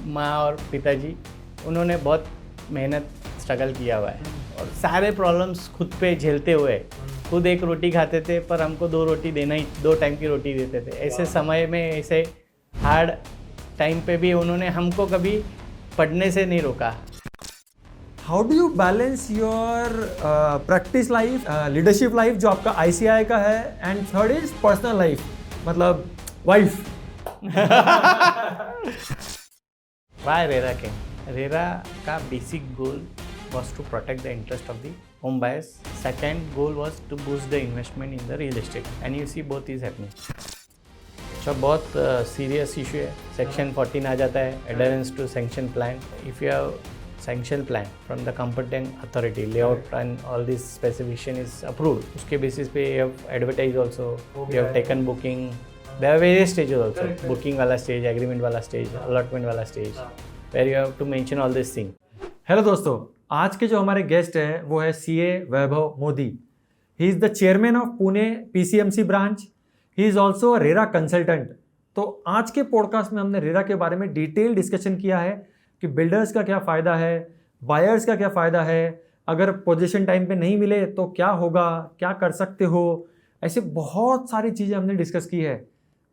माँ और पिताजी उन्होंने बहुत मेहनत स्ट्रगल किया हुआ है और सारे प्रॉब्लम्स खुद पे झेलते हुए खुद एक रोटी खाते थे पर हमको 2 रोटी देना ही 2 टाइम की रोटी देते थे। ऐसे समय में ऐसे हार्ड टाइम पे भी उन्होंने हमको कभी पढ़ने से नहीं रोका। How do you balance your practice life, leadership life जो आपका ICI का है, and third is personal life, मतलब वाइफ? वाई रेरा के रेरा का basic goal was to protect the interest of the home buyers. Second goal was to boost the investment in the real estate, and you see both is happening. अच्छा, बहुत serious issue है। Section 14 आ जाता है, adherence to sanction plan. If you have sanction plan from the competent authority, layout and all this specification is approved, उसके basis पे you have advertised also, you have taken booking. There are various stages also. Booking वाला stage, agreement वाला stage, allotment वाला stage, where you have to mention all this thing. Hello दोस्तों, आज के जो हमारे गेस्ट है वो है CA Vaibhav Modi. He is the chairman of Pune PCMC branch. He is also a RERA consultant. तो आज के पॉडकास्ट में हमने रेरा के बारे में डिटेल डिस्कशन किया है कि बिल्डर्स का क्या फ़ायदा है, बायर्स का क्या फ़ायदा है, अगर पोजीशन टाइम पे नहीं मिले तो क्या होगा, क्या कर सकते हो, ऐसे बहुत सारी चीज़ें हमने डिस्कस की है।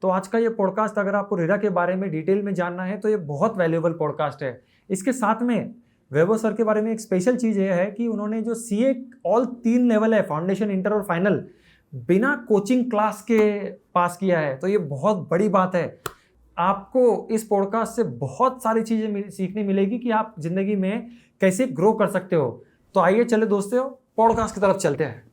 तो आज का ये पॉडकास्ट अगर आपको रेरा के बारे में डिटेल में जानना है तो ये बहुत वैल्यूएबल पॉडकास्ट है। इसके साथ में वैभव सर के बारे में एक स्पेशल चीज़ ये है कि उन्होंने जो CA ऑल 3 लेवल है, फाउंडेशन, इंटर और फाइनल, बिना कोचिंग क्लास के पास किया है। तो ये बहुत बड़ी बात है। आपको इस पॉडकास्ट से बहुत सारी चीज़ें सीखने मिलेगी कि आप ज़िंदगी में कैसे ग्रो कर सकते हो। तो आइए चले दोस्तों, पॉडकास्ट की तरफ चलते हैं।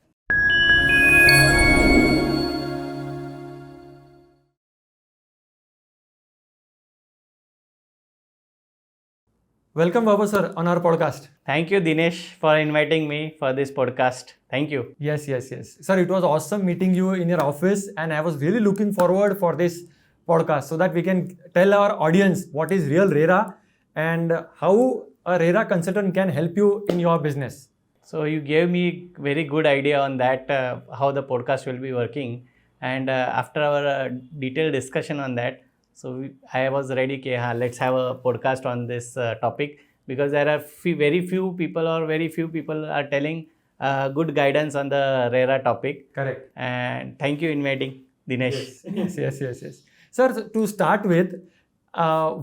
Welcome, Vibhu sir, on our podcast. Thank you, Dinesh, for inviting me for this podcast. Thank you. Yes. Sir, it was awesome meeting you in your office, and I was really looking forward for this podcast so that we can tell our audience what is real RERA and how a RERA consultant can help you in your business. So you gave me very good idea on that, how the podcast will be working. And after our detailed discussion on that, so I was ready कि हाँ, let's have a podcast on this topic, because there are very few people are telling good guidance on the RERA topic. Correct. And thank you inviting Dinesh. Yes. Sir, to start with,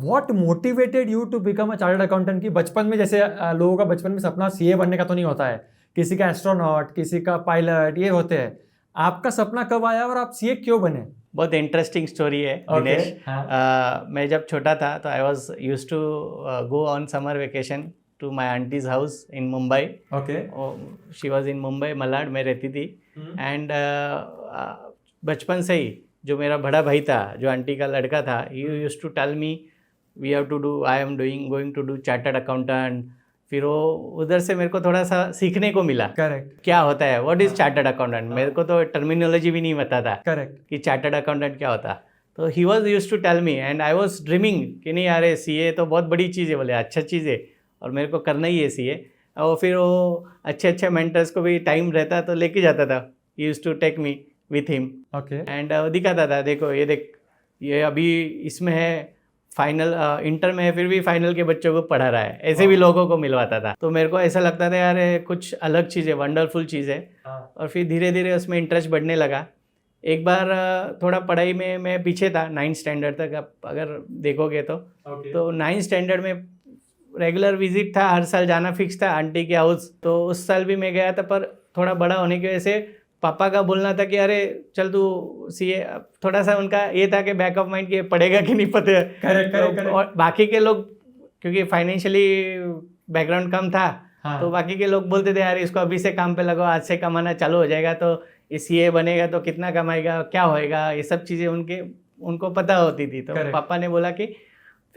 what motivated you to become a chartered accountant? कि बचपन में जैसे लोगों का बचपन में सपना CA बनने का तो नहीं होता है, किसी का एस्ट्रोनॉट, किसी का पायलट, ये होते हैं। आपका सपना कब आया और आप CA क्यों बने? बहुत इंटरेस्टिंग स्टोरी है दिनेश। मैं जब छोटा था तो I was use to go on summer vacation to my aunty's house in Mumbai. She was in Mumbai, Malad में रहती थी। एंड बचपन से ही जो मेरा बड़ा भाई था, जो आंटी का लड़का था, he used to tell me we have to do, I am going to do chartered accountant. फिर वो उधर से मेरे को थोड़ा सा सीखने को मिला। करेक्ट। क्या होता है, व्हाट इज चार्टर्ड अकाउंटेंट। मेरे को तो टर्मिनोलॉजी भी नहीं पता था। करेक्ट। कि चार्टर्ड अकाउंटेंट क्या होता। तो he was use to tell me and I was dreaming कि नहीं यार CA तो बहुत बड़ी चीज़ है, बोले अच्छा चीज़ है और मेरे को करना ही है CA। और फिर वो अच्छे मेंटर्स को भी टाइम रहता तो लेके जाता था। He used to take me with him. And दिखाता था, देखो ये देख, ये अभी इसमें है, फाइनल इंटर में है, फिर भी फाइनल के बच्चों को पढ़ा रहा है। ऐसे भी लोगों को मिलवाता था। तो मेरे को ऐसा लगता था यार कुछ अलग चीज़ है, वंडरफुल चीज़ है। और फिर धीरे धीरे उसमें इंटरेस्ट बढ़ने लगा। एक बार थोड़ा पढ़ाई में मैं पीछे था, 9th स्टैंडर्ड तक आप अगर देखोगे तो 9th स्टैंडर्ड में रेगुलर विजिट था, हर साल जाना फिक्स था आंटी के हाउस। तो उस साल भी मैं गया था, पर थोड़ा बड़ा होने की वजह से पापा का बोलना था कि अरे चल तू CA, थोड़ा सा उनका ये था कि बैक ऑफ माइंड कि पढ़ेगा कि नहीं पता। करेक्ट। और बाकी के लोग क्योंकि फाइनेंशियली बैकग्राउंड कम था, तो बाकी के लोग बोलते थे यार इसको अभी से काम पे लगाओ, आज से कमाना चालू हो जाएगा तो ये CA बनेगा तो कितना कमाएगा, क्या होएगा, ये सब चीज़ें उनको पता होती थी। तो पापा ने बोला कि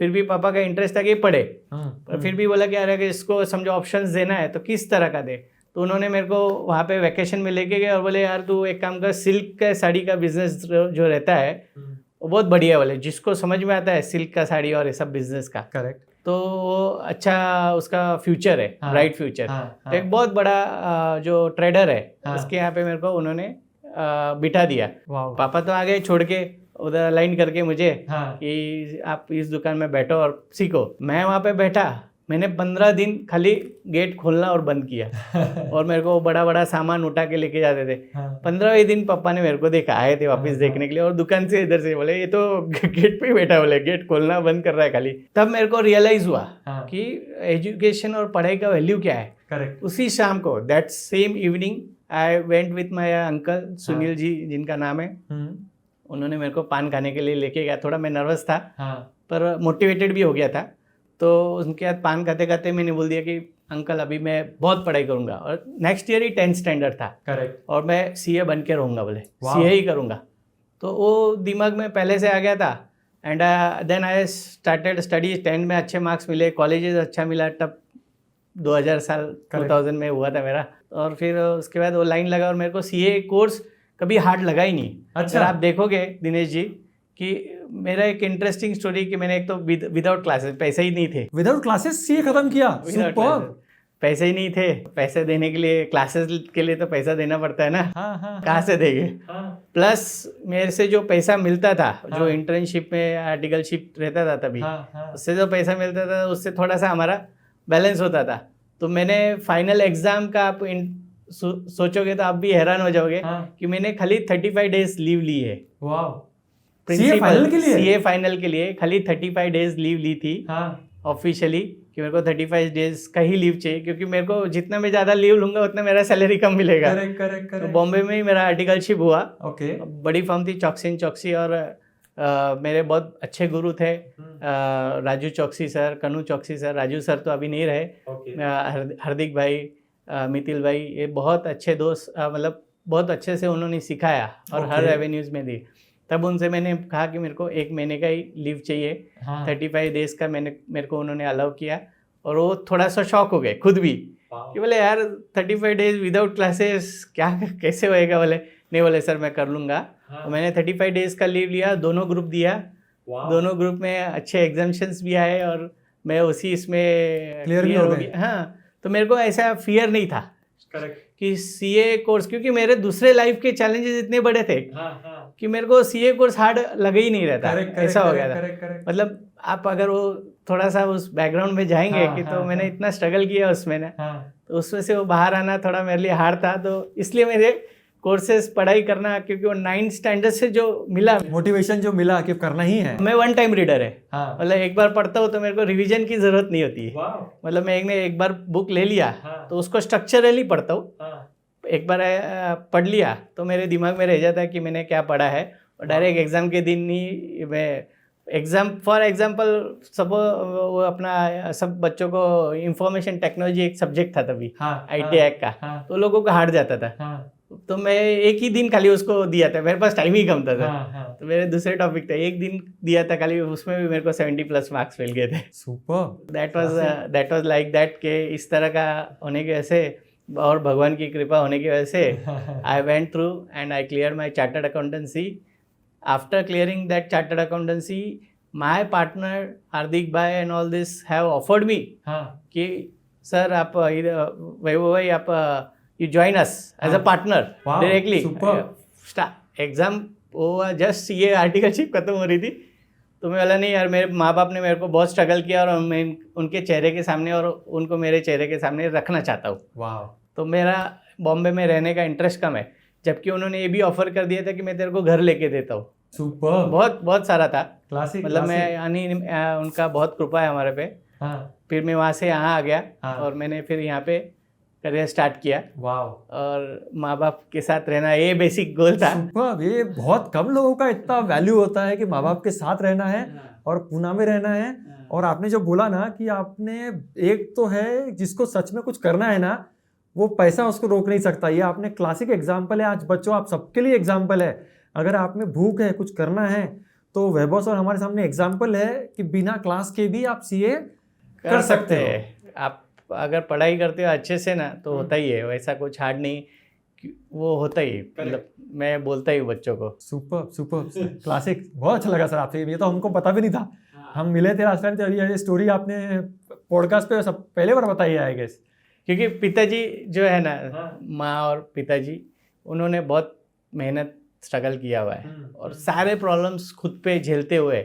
फिर भी पापा का इंटरेस्ट था कि पढ़े, पर फिर भी बोला कि अरे इसको समझो ऑप्शंस देना है तो किस तरह का दे। तो उन्होंने मेरे को वहाँ पे वैकेशन में लेके गए और बोले यार तू एक काम कर, सिल्क का साड़ी का बिजनेस जो रहता है वो बहुत बढ़िया, बोले जिसको समझ में आता है सिल्क का साड़ी और ये सब बिजनेस का। करेक्ट। तो वो अच्छा उसका फ्यूचर है, ब्राइट फ्यूचर। तो एक बहुत बड़ा जो ट्रेडर है उसके यहाँ पे मेरे को उन्होंने बिठा दिया। पापा तो आ गए छोड़ के, उधर अलाइन करके मुझे हाँ। कि आप इस दुकान में बैठो और सीखो। मैं वहाँ पे बैठा, मैंने 15 दिन खाली गेट खोलना और बंद किया और मेरे को बड़ा बड़ा सामान उठा के लेके जाते थे। हाँ। 15वें दिन पापा ने मेरे को देखा, आए थे वापस देखने के लिए और दुकान से इधर से बोले ये तो गेट पे ही बैठा, बोले गेट खोलना बंद कर रहा है खाली। तब मेरे को रियलाइज हुआ हाँ। कि एजुकेशन और पढ़ाई का वैल्यू क्या है। करेक्ट। उसी शाम को that same evening I went with my uncle Sunil ji जिनका नाम है। उन्होंने मेरे को पान खाने के लिए लेके गया। थोड़ा मैं नर्वस था पर मोटिवेटेड भी हो गया था। तो उनके बाद पान खाते खाते मैंने बोल दिया कि अंकल अभी मैं बहुत पढ़ाई करूंगा। और नेक्स्ट ईयर ही 10th स्टैंडर्ड था। करेक्ट। और मैं सीए बन के रहूँगा, बोले सीए ही करूँगा। तो वो दिमाग में पहले से आ गया था। And then I started studies. 10 में अच्छे मार्क्स मिले, कॉलेजेस अच्छा मिला। तब 2000 में हुआ था मेरा। और फिर उसके बाद वो लाइन लगा और मेरे को सीए कोर्स कभी हार्ड लगा ही नहीं। अच्छा। अगर आप देखोगे दिनेश जी कि मेरा एक इंटरेस्टिंग स्टोरी कि मैंने एक तो विदाउट क्लासेस, पैसे ही नहीं थे। विदाउट क्लासेस सीए खत्म किया? सुपर्ब। पैसे ही नहीं थे, पैसे देने के लिए, क्लासेस के लिए तो पैसा देना पड़ता है ना। कहाँ से देंगे। प्लस मेरे से जो पैसा मिलता था, जो इंटर्नशिप में आर्टिकलशिप रहता था तभी, उससे जो पैसा मिलता था उससे थोड़ा सा हमारा बैलेंस होता था। तो मैंने फाइनल एग्जाम का, आप सोचोगे तो आप भी हैरान हो जाओगे कि मैंने खाली 35 डेज लीव ली है। सीए फाइनल के लिए? सीए फाइनल के लिए खाली 35 डेज लीव ली थी ऑफिशियली, कि मेरे को 35 डेज का ही लीव चाहिए क्योंकि मेरे को जितना मैं ज़्यादा लीव लूंगा उतना मेरा सैलरी कम मिलेगा। करेक्ट। तो बॉम्बे में ही मेरा आर्टिकलशिप हुआ। ओके। बड़ी फर्म थी चौकसी एंड चौकसी। और मेरे बहुत अच्छे गुरु थे, राजू चौकसी सर, कनू चौकसी सर। राजू सर तो अभी नहीं रहे। हार्दिक भाई, मितिल भाई, ये बहुत अच्छे दोस्त, मतलब बहुत अच्छे से उन्होंने सिखाया और हर एवेन्यूज़ में दी। तब उनसे मैंने कहा कि मेरे को 1 महीने का ही लीव चाहिए। 35 डेज का मेरे को उन्होंने अलाउ किया। और वो थोड़ा सा शॉक हो गए खुद भी कि बोले यार 35 डेज विदाउट क्लासेस क्या, कैसे होएगा। बोले नहीं, बोले सर मैं कर लूँगा। तो मैंने 35 डेज का लीव लिया, दोनों ग्रुप दिया। दोनों ग्रुप में अच्छे एग्जाम्शंस भी आए और मैं उसी इसमें क्लियर हो गया। हाँ, तो मेरे को ऐसा फियर नहीं था कि सीए कोर्स, क्योंकि मेरे दूसरे लाइफ के चैलेंजेस इतने बड़े थे कि मेरे को सीए कोर्स हार्ड लगा ही नहीं रहता। ऐसा हो गया था। मतलब आप अगर वो थोड़ा सा उस बैकग्राउंड में जाएंगे कि तो मैंने इतना स्ट्रगल किया उसमें ना, तो उसमें से वो बाहर आना थोड़ा मेरे लिए हार्ड था। तो इसलिए मेरे कोर्सेज पढ़ाई करना, क्योंकि वो 9th स्टैंडर्ड से जो मिला मोटिवेशन, जो मिला कि करना ही है। मैं 1 टाइम रीडर है। मतलब एक बार पढ़ता हूँ तो मेरे को रिवीजन की जरूरत नहीं होती है। मतलब मैं एक बार बुक ले लिया तो उसको स्ट्रक्चरली पढ़ता हूँ। एक बार पढ़ लिया तो मेरे दिमाग में रह जाता है कि मैंने क्या पढ़ा है। और डायरेक्ट एग्जाम के दिन ही मैं फॉर एग्जाम्पल सब वो अपना सब बच्चों को इंफॉर्मेशन टेक्नोलॉजी एक सब्जेक्ट था तभी, ITI का, तो लोगों को हार्ड जाता था। तो मैं एक ही दिन खाली उसको दिया था, मेरे पास टाइम ही कम था। तो मेरे दूसरे टॉपिक था, एक दिन दिया था खाली, उसमें भी मेरे को 70+ मार्क्स मिल गए थे। Super. That was like that के इस तरह का होने की वजह से और भगवान की कृपा होने की वजह से I went through and I clear my chartered accountancy. After clearing that chartered accountancy, my partner Hardik भाई and all this have offered me कि सर आप वैभव भाई आप you join us as a partner directly. Exam वो just CA articleship खत्म हो रही थी तो मैं बोला नहीं यार, मेरे माँ बाप ने मेरे को बहुत स्ट्रगल किया और मैं उनके चेहरे के सामने और उनको मेरे चेहरे के सामने रखना चाहता हूँ। तो मेरा बॉम्बे में रहने का इंटरेस्ट कम है, जबकि उन्होंने ये भी ऑफर कर दिया था कि मैं तेरे को घर लेके देता हूँ। सुपर। बहुत सारा था। क्लासिक। मतलब मैं यानी उनका बहुत कृपा है हमारे पे। फिर मैं वहाँ से यहाँ आ गया और मैंने फिर यहाँ पे करियर स्टार्ट किया। और माँ बाप के साथ रहना, ये बेसिक गोल था। ये बहुत कम लोगों का इतना वैल्यू होता है कि माँ बाप के साथ रहना है और पूना में रहना है। और आपने जो बोला ना कि आपने, एक तो है जिसको सच में कुछ करना है ना, वो पैसा उसको रोक नहीं सकता। ये आपने क्लासिक एग्जाम्पल है। आज बच्चों, आप सबके लिए एग्जाम्पल है। अगर आप में भूख है, कुछ करना है, तो वैभव सर हमारे सामने एग्जाम्पल है कि बिना क्लास के भी आप सीए कर सकते हो। आप अगर पढ़ाई करते हो अच्छे से ना तो होता ही है, वैसा कुछ हार्ड नहीं, वो होता ही। मतलब मैं बोलता ही हूँ बच्चों को। Super classic. बहुत अच्छा लगा सर आपसे, ये तो हमको पता भी नहीं था। हम मिले थे लास्ट टाइम, तो ये स्टोरी आपने पॉडकास्ट पे सब पहले बार बताई है आई गेस। क्योंकि पिताजी जो है ना, माँ और पिताजी, उन्होंने बहुत मेहनत स्ट्रगल किया हुआ है और सारे प्रॉब्लम्स खुद पे झेलते हुए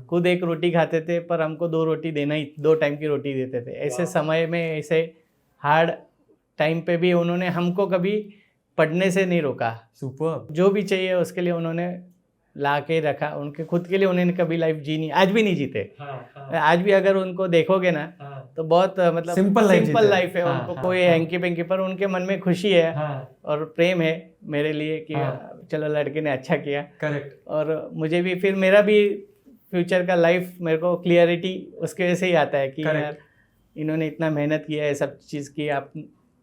खुद एक रोटी खाते थे पर हमको 2 रोटी देना ही 2 टाइम की रोटी देते थे। ऐसे समय में ऐसे हार्ड टाइम पे भी उन्होंने हमको कभी पढ़ने से नहीं रोका। सुपर। जो भी चाहिए उसके लिए उन्होंने ला के रखा। उनके खुद के लिए उन्होंने कभी लाइफ जी नहीं, आज भी नहीं जीते। आज भी अगर उनको देखोगे ना तो बहुत मतलब सिंपल लाइफ है। उनको कोई हैंकी पेंकी पर उनके मन में खुशी है और प्रेम है मेरे लिए कि चलो लड़के ने अच्छा किया। करेक्ट। और मुझे भी फिर मेरा भी फ्यूचर का लाइफ मेरे को क्लियरिटी उसके वजह से ही आता है कि यार इन्होंने इतना मेहनत किया है, सब चीज़ की आप,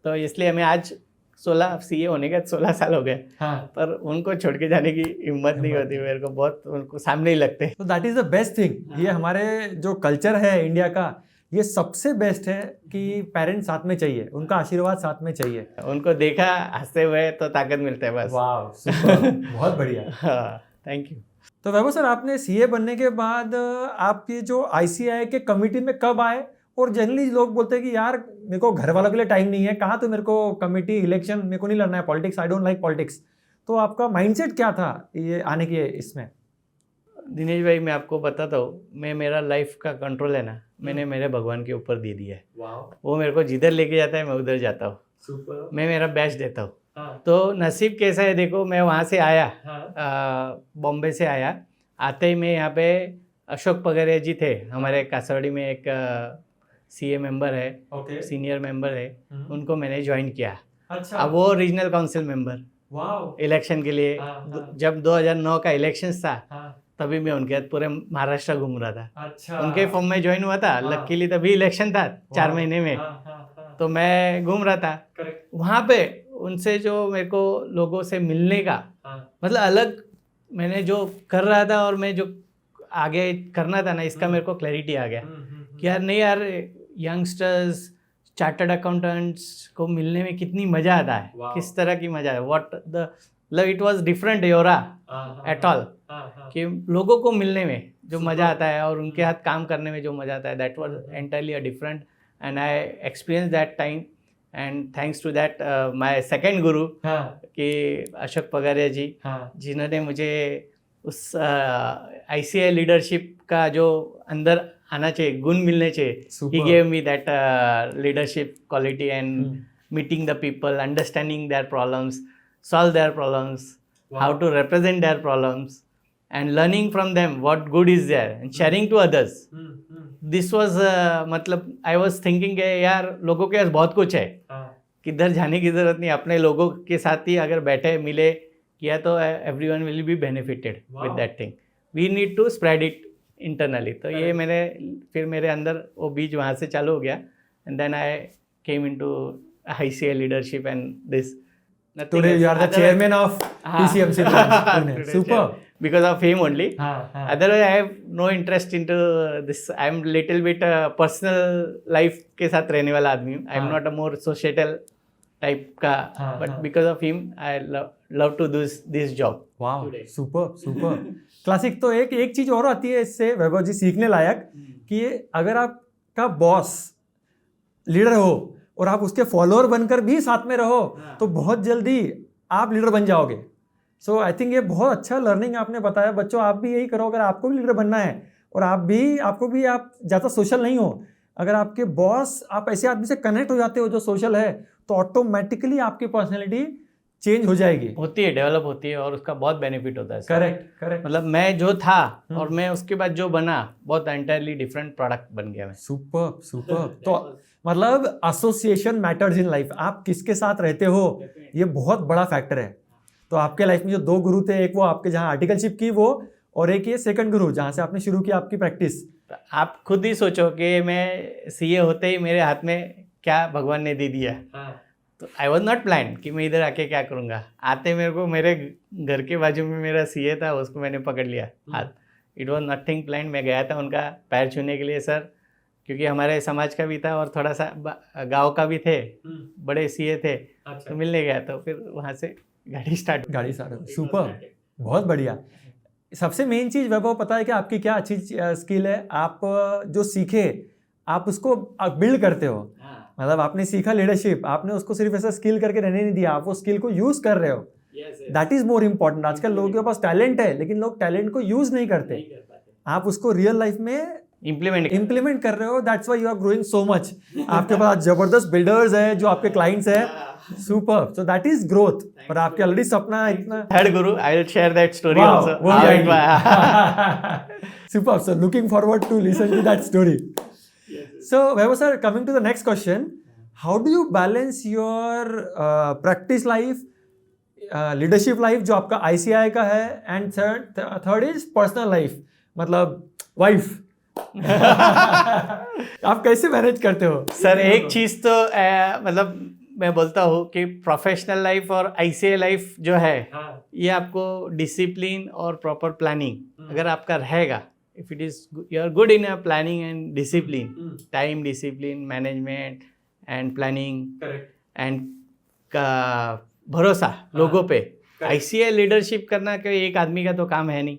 तो इसलिए हमें आज 16 सीए होने के 16 साल हो गए। पर उनको छोड़ के जाने की हिम्मत नहीं होती मेरे को, बहुत उनको सामने ही लगते हैं। तो that is the best thing. ये हमारे जो कल्चर है इंडिया का, ये सबसे बेस्ट है कि पेरेंट्स साथ में चाहिए, उनका आशीर्वाद साथ में चाहिए। उनको देखा हंसते हुए तो ताकत मिलता है बस। वाह, सुपर। बहुत बढ़िया। हाँ, थैंक यू। तो वैभव सर, आपने सीए बनने के बाद आपकी जो आईसीएआई के कमिटी में कब आए? और जनरली लोग बोलते हैं कि यार मेरे को घर वालों के लिए टाइम नहीं है, कहाँ तो मेरे को कमिटी इलेक्शन, मेरे को नहीं लड़ना है politics, I don't like politics. तो आपका माइंडसेट क्या था ये आने के इसमें? दिनेश भाई, मैं आपको बताता हूँ, मेरा लाइफ का कंट्रोल है ना, मैंने मेरे भगवान के ऊपर दे दिया है। वो मेरे को जिधर लेके जाता है मैं उधर जाता हूँ। मैं मेरा बेस्ट देता हूँ। तो नसीब कैसा है देखो, मैं वहाँ से आया, बॉम्बे से आया। आते ही मैं यहाँ पे अशोक पगरिया जी थे हमारे कासवाड़ी में, एक सीए मेंबर है, सीनियर मेंबर है, उनको मैंने ज्वाइन किया। अच्छा। अब वो रीजनल काउंसिल मेंबर इलेक्शन के लिए, जब 2009 का इलेक्शन था तभी मैं उनके साथ पूरे महाराष्ट्र घूम रहा था। अच्छा। उनके फॉर्म में ज्वाइन हुआ था। लकीली तभी इलेक्शन था 4 महीने में, तो मैं घूम रहा था वहाँ पे। उनसे जो मेरे को लोगों से मिलने का मतलब अलग मैंने जो कर रहा था और मैं जो आगे करना था ना, इसका मेरे को क्लैरिटी आ गया कि यार नहीं यार, यंगस्टर्स, चार्टर्ड अकाउंटेंट्स को मिलने में कितनी मज़ा आता है, किस तरह की मज़ा है। व्हाट द मतलब इट वाज डिफरेंट योरा एट ऑल, कि लोगों को मिलने में जो मज़ा आता है और उनके हाथ काम करने में जो मज़ा आता है, that was entirely a different, and I experience that time. And thanks to that my second guru कि अशोक पगरिया जी, जिन्होंने मुझे उस आईसीआई लीडरशिप का जो अंदर आना चाहिए, गुण मिलने चाहिए, he gave me that leadership quality and meeting the people, understanding their problems, solve their problems, how to represent their problems, and learning from them what good is there and sharing to others. This was मतलब I was thinking कि यार लोगों के पास बहुत कुछ है, किधर जाने की ज़रूरत नहीं, अपने लोगों के साथ ही अगर बैठे मिले किया तो everyone will be benefited with that thing. We need to spread it internally. तो ये मैंने फिर मेरे अंदर वो बीज वहाँ से चालू हो गया, and then I came into ICA leadership and this. Today you are the chairman of PCMC Pune. Super. Because of him only. Otherwise I have no interest into this. I am little bit personal life के साथ रहने वाला आदमी हूँ. I am not a more societal type का, but because of him I love to do this job. Wow, super. Classic. तो एक चीज और आती है इससे वैभव जी सीखने लायक, कि अगर आपका बॉस लीडर हो और आप उसके फॉलोअर बनकर भी साथ में रहो तो बहुत जल्दी आप लीडर बन जाओगे। सो आई थिंक ये बहुत अच्छा लर्निंग आपने बताया। बच्चों, आप भी यही करो, अगर आपको भी लीडर बनना है और आप ज़्यादा सोशल नहीं हो, अगर आपके बॉस, आप ऐसे आदमी से कनेक्ट हो जाते हो जो सोशल है, तो ऑटोमेटिकली आपकी पर्सनैलिटी चेंज हो जाएगी, होती है, डेवलप होती है और उसका बहुत बेनिफिट होता है। करेक्ट। मतलब मैं जो था और मैं उसके बाद जो बना, बहुत एंटायरली डिफरेंट प्रोडक्ट बन गया मैं। सुपर। तो मतलब एसोसिएशन मैटर्स इन लाइफ। आप किसके साथ रहते हो ये बहुत बड़ा फैक्टर है। तो आपके लाइफ में जो 2 गुरु थे, एक वो आपके जहाँ आर्टिकलशिप की वो, और एक ये सेकंड गुरु जहाँ से आपने शुरू किया आपकी प्रैक्टिस। आप खुद ही सोचो कि मैं सीए होते ही मेरे हाथ में क्या भगवान ने दे दिया। तो आई वॉज नॉट प्लान कि मैं इधर आके क्या करूँगा। आते मेरे को मेरे घर के बाजू में मेरा सीए था, उसको मैंने पकड़ लिया हाथ। It was nothing plan. मैं गया था उनका पैर छूने के लिए सर, क्योंकि हमारे समाज का भी था और थोड़ा सा गांव का भी थे, बड़े सीए थे। अच्छा। तो मिलने गया, तो फिर वहाँ से गाड़ी स्टार्ट। सुपर, बहुत बढ़िया। सबसे मेन चीज़ वैभव पता है कि आपकी क्या अच्छी स्किल है, आप जो सीखे आप उसको बिल्ड करते हो। मतलब आपने सीखा लीडरशिप, आपने उसको सिर्फ ऐसा स्किल करके रहने नहीं दिया, आप वो स्किल को यूज़ कर रहे हो। That is more important. आजकल लोगों के पास टैलेंट है लेकिन लोग टैलेंट को यूज नहीं करते. आप उसको रियल लाइफ में इम्प्लीमेंट कर रहे हो. That's why you are growing so much. आपके पास जबरदस्त बिल्डर्स है जो आपके क्लाइंट्स है. Super. So that is growth. और आपके ऑलरेडी सपना इतना. Third guru, I will share that story Wow, also. wow, How yeah. it wa- Super. So looking forward to listen to that story. So Vaibhav sir, coming to the next question, how do you balance your practice life, leadership life जो आपका ICI का है, and third is personal life, मतलब wife. आप कैसे manage करते हो? Sir एक चीज़ तो मतलब मैं बोलता हूँ कि प्रोफेशनल लाइफ और ICI लाइफ जो है ये आपको डिसिप्लिन और प्रॉपर प्लानिंग अगर आपका रहेगा, if it is you are good in planning and discipline, time discipline, management and planning and का भरोसा लोगों पे. ICI लीडरशिप करना कोई एक आदमी का तो काम है नहीं.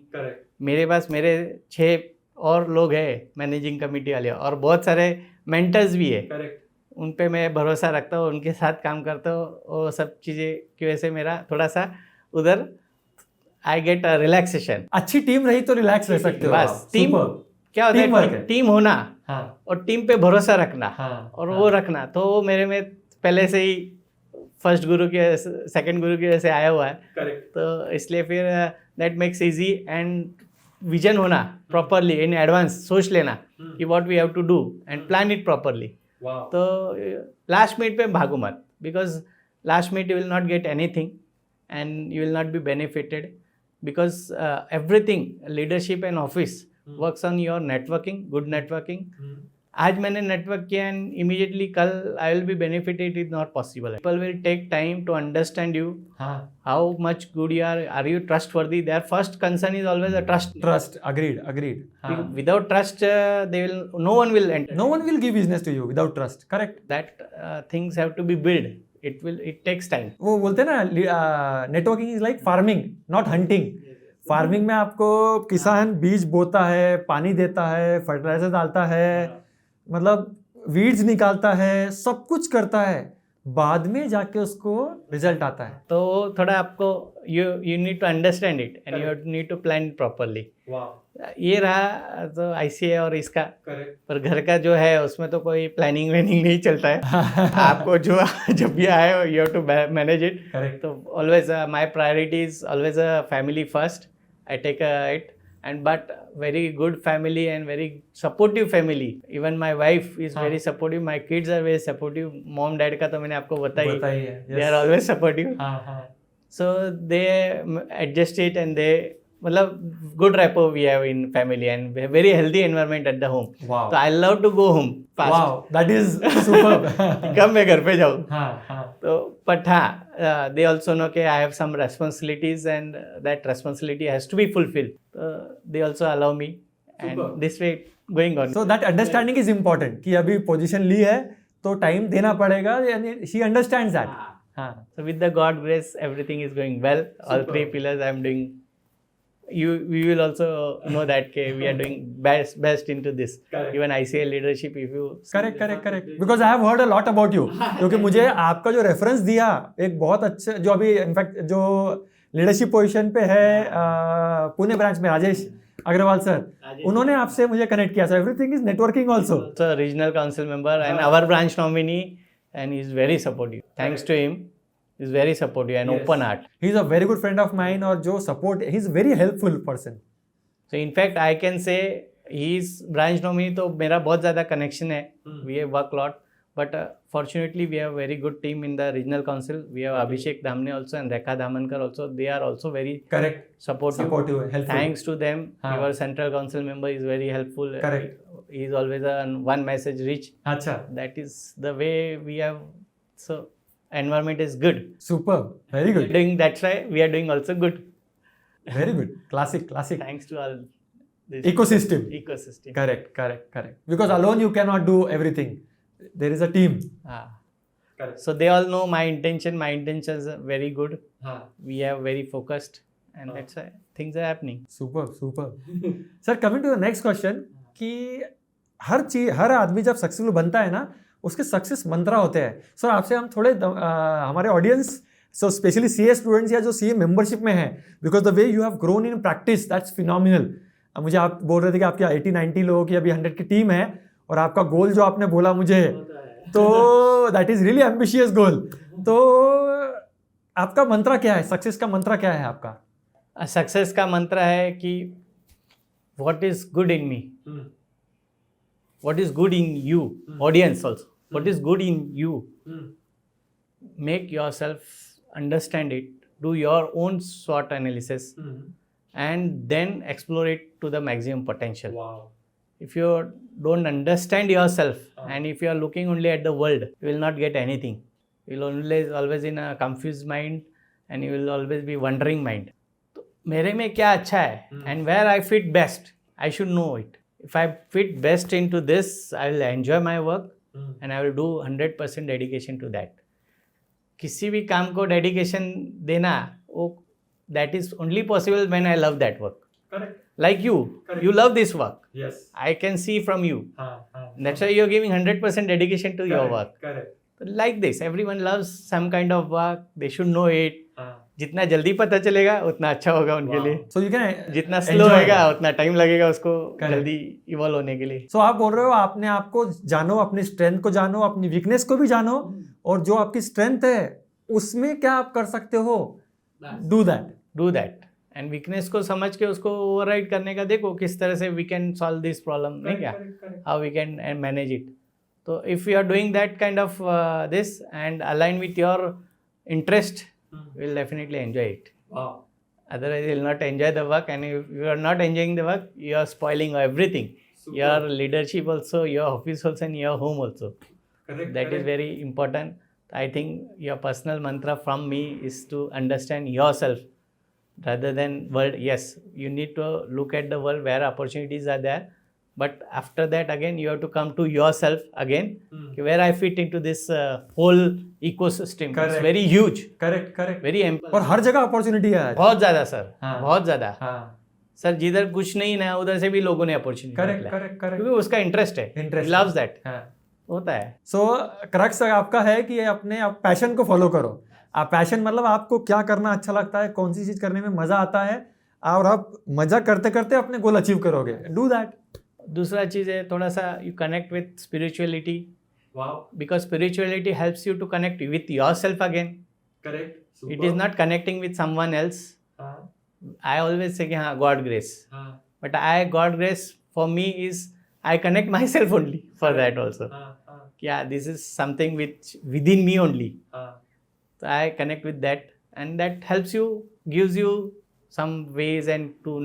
मेरे पास मेरे 6 और लोग हैं मैनेजिंग कमेटी वाले और बहुत सारे मेंटर्स भी है. उन पे मैं भरोसा रखता हूँ, उनके साथ काम करता हूँ. वो सब चीज़ें की वजह से मेरा थोड़ा सा उधर आई गेट रिलैक्सेशन. अच्छी टीम रही तो रिलैक्स रह सकते हो. बस टीम क्या होता है, टीम होना और टीम पे भरोसा रखना और वो रखना तो वो मेरे में पहले से ही फर्स्ट गुरु के सेकंड गुरु की वजह से आया हुआ है. तो इसलिए फिर that makes easy and vision होना प्रॉपरली इन एडवांस, सोच लेना कि what we have to do and plan it properly. तो लास्ट मिनट पे भागो मत, because last minute you will not get anything and you will not be benefited, because everything leadership and office works on your networking, good networking. आज मैंने network किया and immediately कल I will be benefited, is not possible. People will take time to understand you, how much good you are you trustworthy. Their first concern is always a trust. Agreed. Without trust, no one will enter. No one will give business to you without trust. Correct. That things have to be built. It takes time. वो बोलते हैं ना, networking is like farming not hunting. Farming में आपको किसान बीज बोता है, पानी देता है, फर्टिलाइजर डालता है, मतलब वीड्स निकालता है, सब कुछ करता है, बाद में जाके उसको रिजल्ट आता है. तो थोड़ा आपको you need to understand it and you need to plan it properly. ये रहा तो ICI और इसका. पर घर का जो है उसमें तो कोई प्लानिंग व्लानिंग नहीं चलता है. आपको जो जब भी आए you have to manage it. तो always my priority is always a family first. I take it, and but very good family and very supportive family. Even my wife is very supportive. My kids are very supportive. Mom dad का तो मैंने आपको बताई है. They are always supportive. So they adjust it and they मतलब good rapport we have in family and very healthy environment at the home. Wow. So I love to go home fast. Wow, that is superb. कब मैं घर पे जाऊँ. हाँ. तो but हाँ, they also know कि I have some responsibilities and that responsibility has to be fulfilled. They also allow me and this way going on. So that understanding is important कि अभी पोजीशन ली है तो टाइम देना पड़ेगा. She understands that. हाँ. So with the God grace, everything is going well. All 3 pillars I am doing. We will also know that we are doing best into this. Correct. Even ICI leadership, if you correct. Because I have heard a lot about you. क्योंकि मुझे आपका जो reference दिया एक बहुत अच्छा, जो अभी इनफैक्ट जो लीडरशिप पोजीशन पे है पुणे ब्रांच में राजेश अग्रवाल सर, उन्होंने आपसे मुझे कनेक्ट किया. So everything is networking also. So regional council member and our branch nominee, and he is very supportive. Thanks to him. He's very supportive and open heart. He's a very good friend of mine और जो support, he's very helpful person. So in fact I can say he's branch nominee तो मेरा बहुत ज़्यादा connection है. We have worked a lot, but fortunately we have very good team in the regional council. We have Abhishek Damne also and Rekha Damankar also. They are also very supportive, helpful. Thanks to them, our central council member is very helpful. Correct. He is always a one message reach. अच्छा. That is the way we have. So environment is good. Super. Very good. That's why we are doing also good. Very good. Classic. Thanks to all this ecosystem. Correct. Because alone you cannot do everything. There is a team. Correct. So they all know my intention. My intentions are very good. We are very focused, and that's why things are happening. Super. Sir, coming to the next question, कि हर आदमी जब successful बनता है ना, उसके success मंत्रा होते हैं. Sir आपसे हम थोड़े हमारे audience so specially CA students या जो सीए मेंबरशिप में है, because the way you have grown in practice that's phenomenal. मुझे आप बोल रहे थे कि आपकी 80-90 लोगों की अभी 100 की टीम है और आपका गोल जो आपने बोला मुझे, तो दैट इज रियली एम्बिशियस गोल. तो आपका मंत्र क्या है, सक्सेस का मंत्र क्या है आपका? सक्सेस का मंत्र है कि what is good in me, what is good in you, audience also, what is good in you, make yourself understand it, do your own SWOT analysis, and then explore it to the maximum potential. Wow. If you don't understand yourself and if you are looking only at the world, you will not get anything. You will always in a confused mind and you will always be wondering mind. तो मेरे में क्या अच्छा है and where I fit best, I should know it. If I fit best into this, I will enjoy my work and I will do 100% dedication to that. किसी भी काम को डेडिकेशन देना, वो that is only possible when I love that work. Correct. Like you love this work. Yes. I can see from you. That's why you're giving 100% dedication to your work. Correct. Like this, everyone loves some kind of work. They should know it. जितना जल्दी पता चलेगा उतना अच्छा होगा उनके लिए. So you can जितना स्लो होगा उतना टाइम लगेगा उसको जल्दी इवॉल्व होने के लिए. So आप बोल रहे हो आपने आपको जानो, अपनी स्ट्रेंथ को जानो, अपनी वीकनेस को भी जानो, और जो आपकी स्ट्रेंथ है उसमें क्या आप कर सकते हो, डू दैट. एंड वीकनेस को समझ के उसको ओवरराइड करने का देखो किस तरह से we can solve this problem, नहीं क्या, how we can manage it. तो if you are doing that kind of this and align with your interest, you will definitely enjoy it. Wow. Otherwise, you will not enjoy the work, and if you are not enjoying the work, you are spoiling everything. Super. Your leadership also, your office also, and your home also. Correct. That is very important. I think your personal mantra from me is to understand yourself rather than world. Yes, you need to look at the world where opportunities are there, but after that again you have to come to yourself again, where I fit into this whole ecosystem. Correct. It's very huge. Correct. Very और हर जगह opportunity है आज. बहुत ज़्यादा sir. हाँ. बहुत ज़्यादा हाँ. सर. जिधर कुछ नहीं ना उधर से भी लोगों ने अपॉर्चुनिटी करेक्ट. क्योंकि उसका इंटरेस्ट है, Interest. लव्स दैट, हाँ. होता है. सो क्रक्स आपका है कि अपने आप पैशन को फॉलो करो. आप पैशन मतलब आपको क्या करना अच्छा लगता है, कौन सी चीज करने में मजा आता है, और आप मजा करते करते अपने गोल अचीव करोगे. Do that. दूसरा चीज़ है थोड़ा सा you connect with spirituality. Wow. Because spirituality helps you to connect with your self again. Correct. It is not connecting with someone else. I always say कि हाँ God grace, but I God grace for me is I connect my self only for that also. Yeah, this is something which within me only. So I connect with that, and that helps you, gives you some ways and to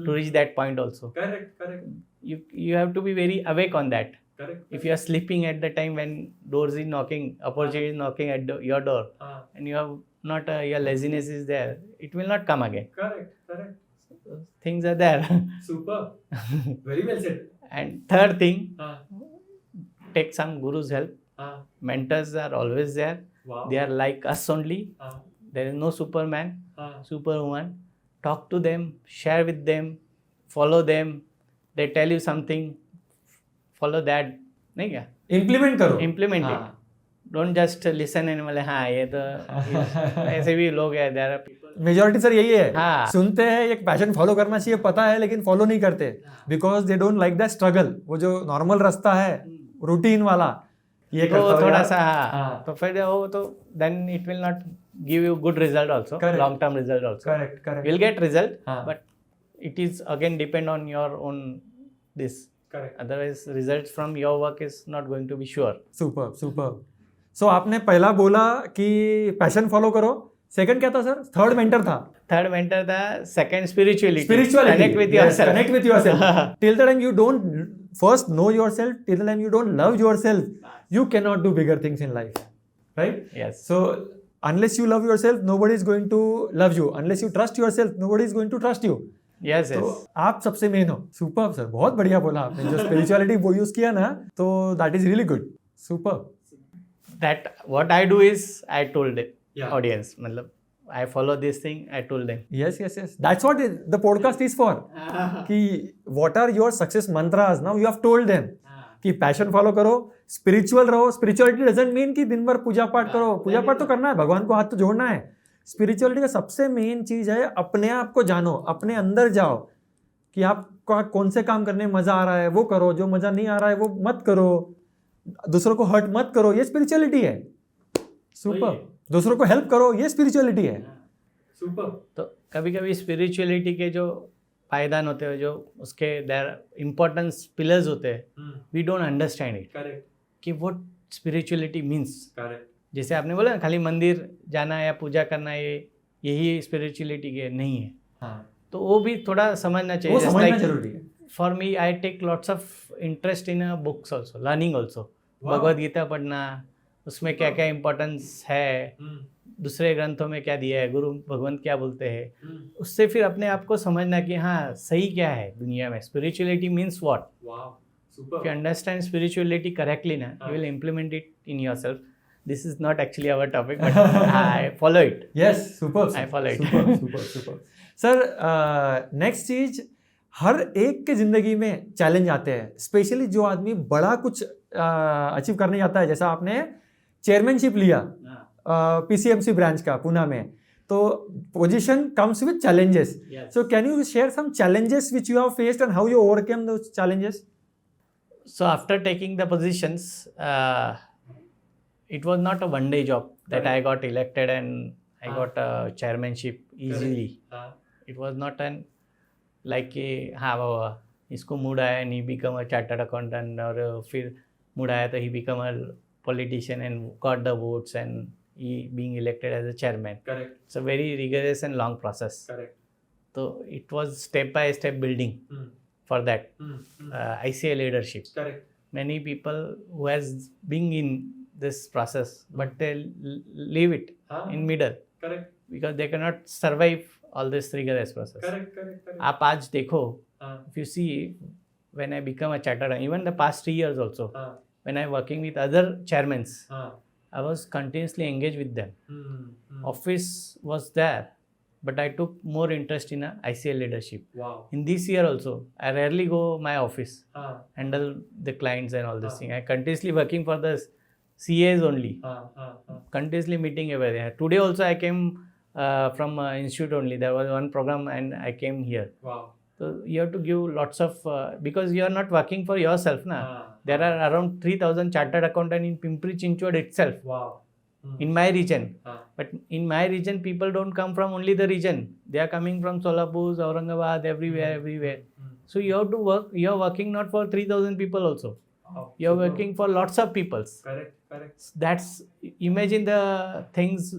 to reach that point also. Correct. You have to be very awake on that. Correct. If you are sleeping at the time when doors is knocking, opportunity is knocking at your door, and you have not your laziness is there, it will not come again. Correct. So, things are there. Super. Very well said. And third thing, take some guru's help. Mentors are always there. Wow. They are like us only. There is no superman, superwoman. Talk to them, share with them, follow them. They tell you something, follow that. नहीं क्या? Implement करो. Implement it. Don't just listen and बोले हाँ ये तो ऐसे भी लोग हैं. There are people. Majority sir यही है. हाँ. सुनते हैं एक पैशन फॉलो करना चाहिए, पता है, लेकिन फॉलो नहीं करते because they don't like the struggle. वो जो नॉर्मल रास्ता है रूटीन वाला, ये तो थोड़ा सा हाँ. तो फिर वो तो then it will not give you good result also. Correct. Long term result also. Correct. You will get result, हाँ. but it is again depend on your own this. Correct. Otherwise results from your work is not going to be sure. Super. So आपने पहला बोला कि passion follow करो. Second क्या था sir? Third mentor था. Third mentor था. Second spirituality. Spirituality. Connect with Yes, yourself. Connect with yourself. Till the time you don't first know yourself, till the time you don't love yourself, you cannot do bigger things in life. Right? Yes. So unless you love yourself, nobody is going to love you. Unless you trust yourself, nobody is going to trust you. Yes. तो आप सबसे main हो. Super sir, बहुत बढ़िया बोला आपने. जो spirituality वो यूज किया ना, तो that is really good. Super. That what I do is I told the audience. मतलब I follow this thing. I told them. Yes. That's what the podcast is for. कि what are your success mantras? Now you have told them कि passion follow करो, spiritual रहो. Spirituality doesn't mean कि दिन भर पूजा पाठ करो. पूजा पाठ तो करना है, भगवान को हाथ तो जोड़ना है. स्पिरिचुअलिटी का सबसे मेन चीज है अपने आप को जानो, अपने अंदर जाओ कि आपको कौन से काम करने में मजा आ रहा है वो करो, जो मजा नहीं आ रहा है वो मत करो, दूसरों को हर्ट मत करो. ये स्पिरिचुअलिटी है. सुपर. दूसरों को हेल्प करो, ये स्पिरिचुअलिटी है. सुपर. तो कभी कभी स्पिरिचुअलिटी के जो पायदान होते हैं, जो उसके देयर इम्पोर्टेंस पिलर्स होते हैं, we don't understand it. Correct. कि व्हाट स्पिरिचुअलिटी मीन्स. करेक्ट. जैसे आपने बोला ना, खाली मंदिर जाना या पूजा करना, यही स्पिरिचुअलिटी के नहीं है. हाँ. तो वो भी थोड़ा समझना चाहिए. वो समझना जरूरी है. For me I take lots of interest in books also, learning also. Bhagavad Gita पढ़ना, उसमें क्या क्या इम्पोर्टेंस है, दूसरे ग्रंथों में क्या दिया है, गुरु भगवंत क्या बोलते हैं, उससे फिर अपने आप को समझना कि हाँ सही क्या है दुनिया में. Spirituality means what. If you understand spirituality correctly, na, you will implement it in yourself. This is not actually our topic, but I follow it. Yes, super. I follow it. Super. Sir, next चीज, हर एक के जिंदगी में challenge आते हैं, specially जो आदमी बड़ा कुछ अचीव करने जाता है. जैसा आपने चेयरमैनशिप लिया पीसीएमसी ब्रांच का पुणे में, तो position comes with challenges. So can you share some challenges which you have faced and how you overcome those challenges? So after taking the positions, it was not a one-day job that I got elected and I got a chairmanship easily. It was not an like हाँ बाबा इसको mood आया and he become a chartered accountant, और फिर mood आया तो he become a politician and got the votes and he being elected as a chairman. Correct. It's a very rigorous and long process. Correct. So it was step by step building. For that ICA leadership. Correct. Many people who has been in this process, but they leave it in middle. Correct. Because they cannot survive all this rigorous process. Correct. आप आज देखो, if you see, when I become a chartered, even the past 3 years also, when I'm working with other chairmans, I was continuously engaged with them. Office was there, but I took more interest in ICA leadership. Wow. In this year also, I rarely go my office, handle the clients and all this thing. I continuously working for the CAs only. Continuously meeting every day. Today also I came from institute only. There was one program and I came here. Wow. So you have to give lots of, because you are not working for yourself, na. There are around 3,000 chartered accountant in Pimpri Chinchwad itself. Wow. In my region. But in my region, people don't come from only the region. They are coming from Solapur, Aurangabad, everywhere. So you have to work, you are working not for 3,000 people also. You are working for lots of people. Correct. That's, imagine the things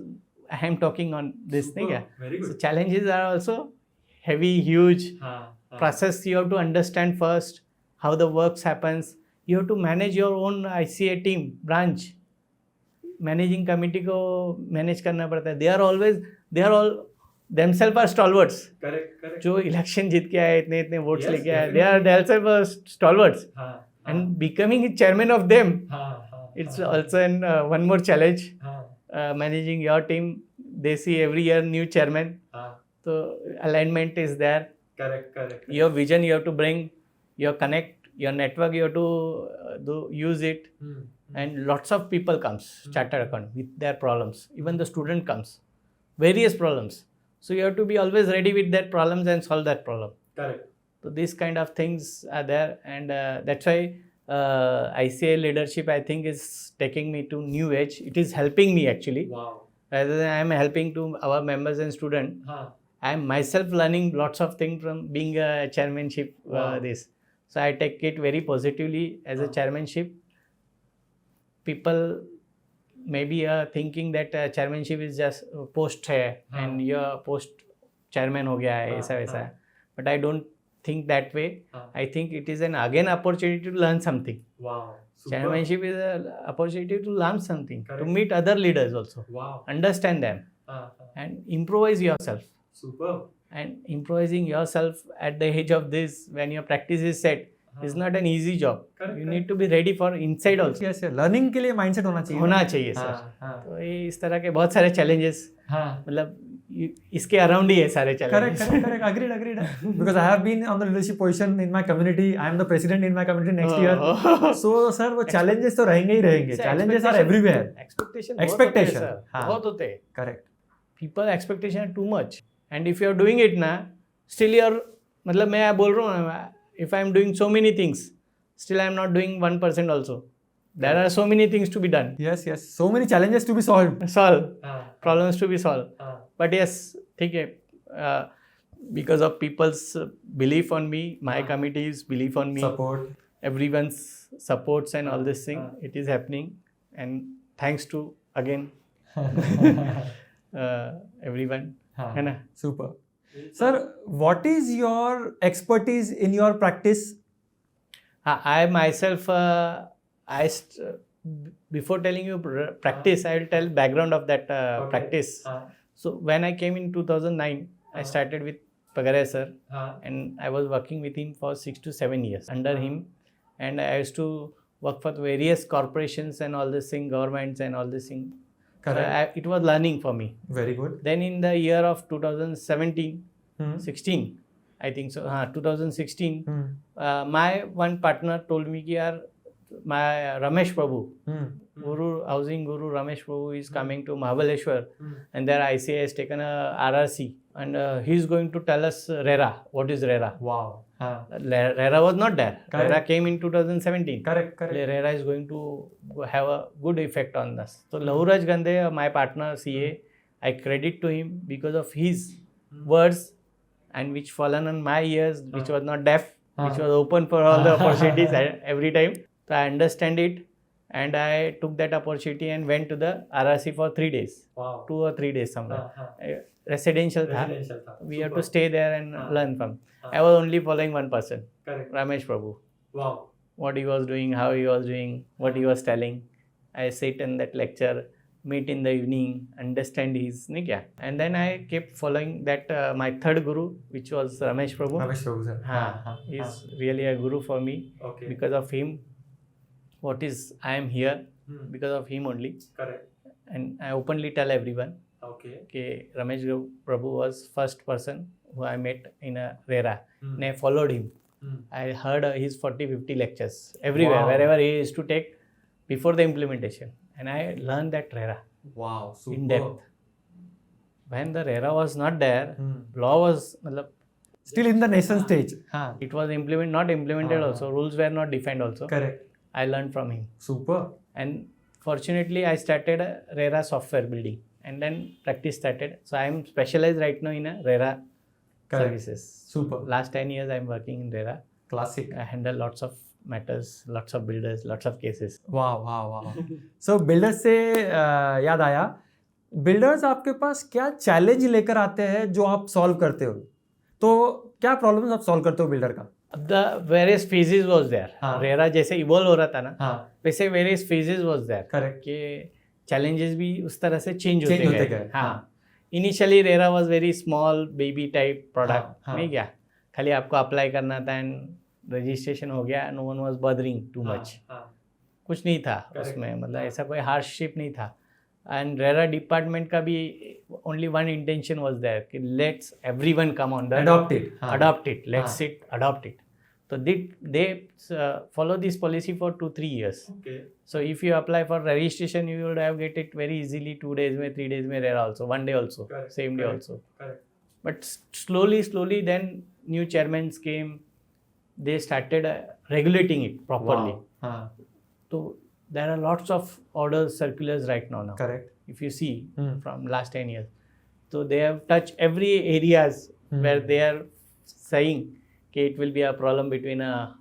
I am talking on this thing. Yeah. Very good. So challenges are also heavy, huge. Process you have to understand first, how the works happens. You have to manage your own ICA team, branch. Managing committee को manage करना पड़ता है. They are all themselves are stalwarts. Correct. जो election जीत के आए, इतने votes लेके आए, they are themselves are stalwarts. And becoming chairman of them, it's also one more challenge. Managing your team, they see every year new chairman, so alignment is there. Correct. Your vision you have to bring, your connect, your network you have to use it. And lots of people comes, chartered accountant, with their problems. Even the student comes, various problems. So you have to be always ready with that problems and solve that problem. Correct. So these kind of things are there, and that's why ICA leadership, I think, is taking me to new age. It is helping me actually. Wow. Rather than I am helping to our members and students, I am myself learning lots of things from being a chairmanship. This, so I take it very positively as a chairmanship. People maybe are thinking that chairmanship is just post है and your post chairman हो गया है, ऐसा वैसा है. But I don't think that way. I think it is an again opportunity to learn something. Wow. Chairmanship is an opportunity to learn something. Correct. To meet other leaders also. Wow. Understand them and improvise yourself. Super. And improvising yourself at the age of this, when your practice is set, is not an easy job. Correct. You need to be ready for inside also. Yes, learning के लिए mindset होना चाहिए. होना चाहिए sir. तो ये इस तरह के बहुत सारे चैलेंजेस, मतलब इसके अराउंड ही है सारे Correct, challenges. correct, correct. Agreed. Because I have been on the leadership position in my community. I am the president in my community next year. So, sir, वो challenges तो रहेंगे ही रहेंगे. Challenges are everywhere. Expectation Expectation, बहुत होते हैं, sir. हाँ. बहुत होते हैं. Correct. People expectation are too much. And if you are doing it ना, still you are, मतलब मैं बोल रहा हूँ ना, if I am doing so many things, still I am not doing 1% also. There are so many things to be done. Yes. So many challenges to be solved. Solve. Problems to be solved. But yes, ठीक है. Because of people's belief on me, my committee's belief on me, Support. everyone's supports and all this thing, it is happening. And thanks to again everyone. है ना? Super. Sir, what is your expertise in your practice? I myself, before telling you practice, I will tell background of that practice. So when I came in 2009, I started with Pagaria sir, and I was working with him for 6 to 7 years under him, and I used to work for various corporations and all this thing, governments and all this thing. Correct. It was learning for me. Very good. Then in the year of 2017, 16, I think so, 2016, my one partner told me कि यार my Ramesh Prabhu, Housing Guru Ramesh Prabhu is coming to Mahabaleshwar, and there ICA has taken a RRC, and he is going to tell us RERA. What is RERA? Wow. RERA was not there. Correct. RERA came in 2017. Correct. RERA is going to have a good effect on us. So Lahuraj Gandhe, my partner CA, I credit to him because of his words, and which fallen on my ears, which was not deaf, which was open for all the opportunities every time. So I understand it, and I took that opportunity and went to the RRC for 3 days. Wow. 2 or 3 days somewhere. Residential tha. We have to stay there and learn from. I was only following one person, Correct. Ramesh Prabhu. Wow. What he was doing, how he was doing, what he was telling. I sit in that lecture, meet in the evening, understand his, and then I kept following that my third guru, which was Ramesh Prabhu. Ramesh Prabhu, sir. He's really a guru for me. Okay. Because of him, I am here because of him only. Correct. And I openly tell everyone, Okay. Ramesh Prabhu was first person who I met in a RERA, and I followed him. I heard his 40-50 lectures everywhere, Wow. wherever he used to take before the implementation, and I learned that RERA Wow. Super. in depth. When the RERA was not there, law was Still in the nascent stage. it was not implemented also, rules were not defined also. Correct. I learned from him, Super. and fortunately I started a RERA software building, and then practice started. So I am specialized right now in a RERA Correct. services. Super. Last 10 years I am working in RERA. Classic. I handle lots of matters, lots of builders, lots of cases. वाह सो builders से याद आया, builders आपके पास क्या challenge लेकर आते हैं जो आप सॉल्व करते हो? तो क्या प्रॉब्लम्स आप सॉल्व करते हो बिल्डर का? The various phases was there. हाँ. RERA जैसे इवॉल्व हो रहा था ना, हाँ. वैसे various phases was there. Correct. कि challenges भी उस तरह से चेंज Change होते होते गए. गए. हाँ. Initially RERA was very small baby type product. हाँ. नहीं क्या? खाली आपको अप्लाई करना था and registration हो गया. No one was bothering too much. कुछ नहीं था उसमें, मतलब ऐसा कोई हार्डशिप नहीं था. And RERA department का भी only one intention was there कि let's everyone come on the Adopt it. adopt it. Let's adopt it. So they follow this policy for 2-3 years. Okay. So if you apply for registration, you would have get it very easily 2 days में, 3 days में RERA also, 1 day also, Correct. same day Correct. also. Correct. But slowly then new chairmen came, they started regulating it properly. Wow. So there are lots of orders, circulars right now. Correct. If you see from last 10 years. So they have touched every areas where they are saying that it will be a problem between a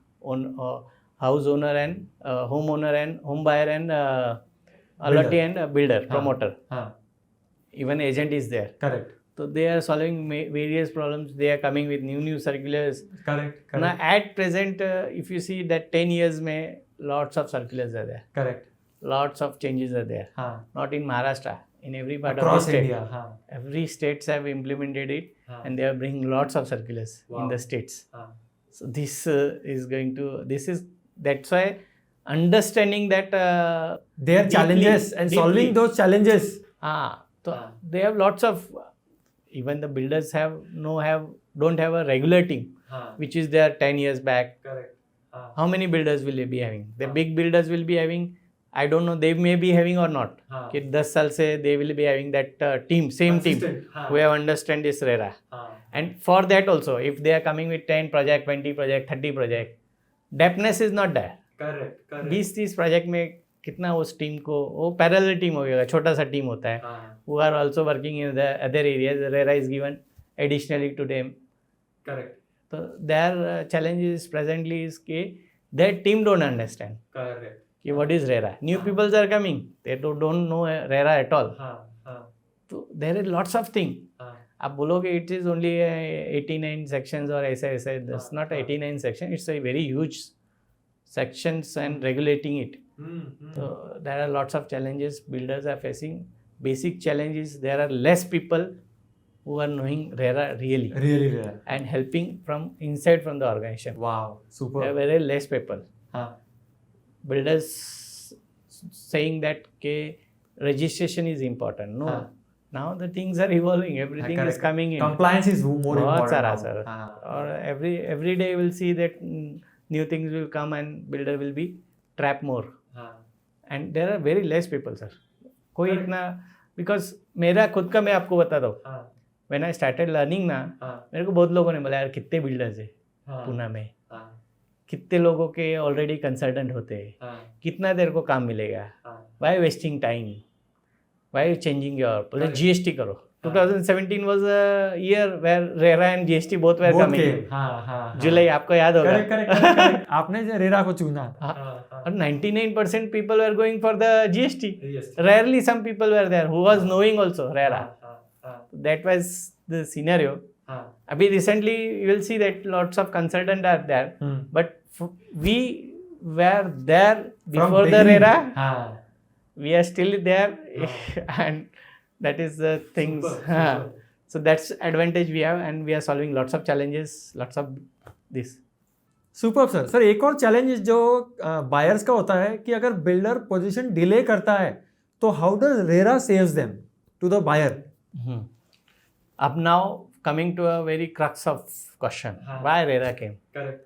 house owner and homeowner and home buyer and allotee and builder, promoter. Even agent is there. Correct. So they are solving various problems. They are coming with new circulars. Correct. Now at present, if you see that 10 years mein, lots of circulars are there. Correct. Lots of changes are there. Not in Maharashtra, in every part Across of the state. India. Every states have implemented it, and they are bringing lots of circulars in the states. So this that's why understanding that their challenges and solving those challenges. So they have lots of even the builders don't have a regular team हाँ, which is there 10 years back. correct. हाँ, How many builders will they be having? The हाँ. big builders will be having, I don't know, they may be having or not. हाँ, कि 10 साल से they will be having that team, same team consistent, हाँ, who have understand this RERA. हाँ, And for that also, if they are coming with 10 project, 20 project, 30 project, depthness is not there. correct, correct. 20-30 project में कितना उस team को, वो parallel team हो गया, छोटा सा टीम होता है, हाँ, who are also working in the other areas. RERA is given additionally to them. correct, So their challenge is presently is कि their team don't understand correct. कि what is RERA. New हाँ. peoples are coming, they don't know RERA at all. हाँ, हाँ, So there is lots of thing. हाँ, आप बोलोगे it is only 89 sections और ऐसा ऐसा, that's not हाँ. 89 section, it's a very huge sections and regulating it. Hmm. So there are lots of challenges builders are facing. Basic challenge is there are less people who are knowing RERA really Really rare. and helping from inside from the organization. Wow, super. There are very less people. हाँ, Builders saying that के registration is important. No. हाँ. Now the things are evolving. Everything is correct. coming in. Compliance is more बहुत important सारा now. Sir. हाँ, और every day we'll see that new things will come and builder will be trap more. हाँ, And there are very less people, sir. कोई Correct. इतना, because मेरा खुद का मैं आपको बताता हूँ, हाँ, when I started learning ना, हाँ, मेरे को बहुत लोगों ने बोला यार कितने बिल्डर्स है हाँ, पूना में, हाँ, कितने लोगों के ऑलरेडी कंसल्टेंट होते हैं, हाँ, कितना देर को काम मिलेगा, हाँ. Why wasting time, why changing your, बोले Correct. जीएसटी करो. हाँ. 2017 was a year where RERA and GST both were Both coming. came. हाँ, हाँ, हाँ. जुलाई आपको याद होगा. Correct, correct, correct, correct. आपने जो रेरा को चुना था. हाँ. हाँ, हाँ. और 99% people were going for the GST. Yes. Rarely some people were there who was knowing also RERA. हाँ, हाँ, हाँ, That was the scenario. हाँ. Abhi recently you will see that lots of consultants are there, Hmm. but we were there From before the beginning. RERA. हाँ. We are still there, and that is the things. Super, हाँ. super. So that's advantage we have, and we are solving lots of challenges, lots of this. Super sir. Sir एक और challenge जो buyers का होता है कि अगर builder position delay करता है तो how does RERA saves them to the buyer. Up now coming to a very crux of question. हाँ. Why RERA came? Correct.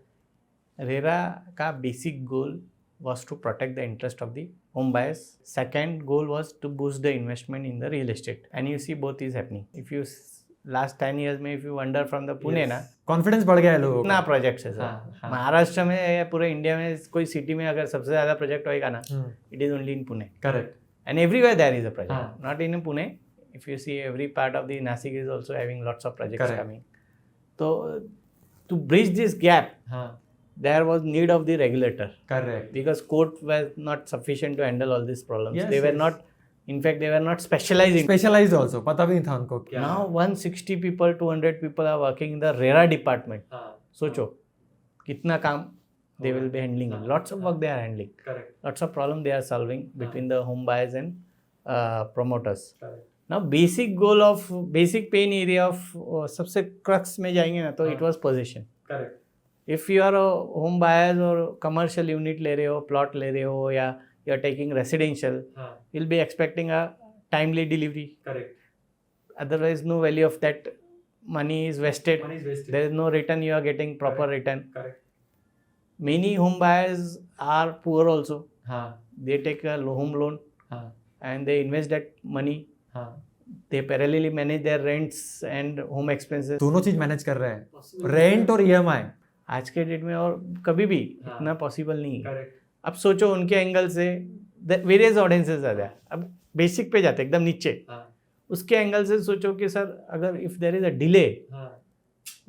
RERA का basic goal was to protect the interest of the home buyers. Second goal was to boost the investment in the real estate. And you see both is happening. If you last 10 years में if you wander from the Pune ना, confidence बढ़ गया है लोगों कितना का. Projects है sir. हाँ, हाँ. महाराष्ट्र में या पूरे इंडिया में कोई सिटी में अगर सबसे ज़्यादा प्रोजेक्ट होएगा ना, हम्म. it is only in Pune. Correct. And everywhere there is a project. हाँ. Not in Pune. If you see every part of the Nasik is also having lots of projects Correct. coming. So to bridge this gap, हाँ. there was need of the regulator. Correct. Because court was not sufficient to handle all these problems. Yes, They were yes. not, in fact, they were not specialized in. Specialized also. पता भी नहीं था उनको क्या. Now 160 people, 200 people are working in the RERA department. हाँ. सोचो कितना काम they will be handling. हाँ. Lots of work they are handling. Correct. Lots of problem they are solving between the home buyers and promoters. Correct. Now basic pain area of सबसे crux में जाएंगे ना तो हाँ. it was possession. Correct. If you are a home buyers or commercial unit ले रहे हो, plot ले रहे हो या you are taking residential, हाँ. you'll be expecting a timely delivery. Correct. Otherwise, no value of that money is wasted. Money is wasted. There is no return. You are getting proper Correct. return. Correct. Many home buyers are poor also. हाँ. They take a home loan हाँ. and they invest that money. हाँ. They parallelly manage their rents and home expenses. दोनों चीज manage कर रहे हैं. Rent और EMI. आज के डेट में और कभी भी हाँ. इतना पॉसिबल नहीं है. करेक्ट. अब सोचो उनके एंगल से वेरियस ऑडियंसेस आ जाए. अब बेसिक पे जाते एकदम नीचे. हाँ. उसके एंगल से सोचो कि सर अगर if there is a delay, हाँ.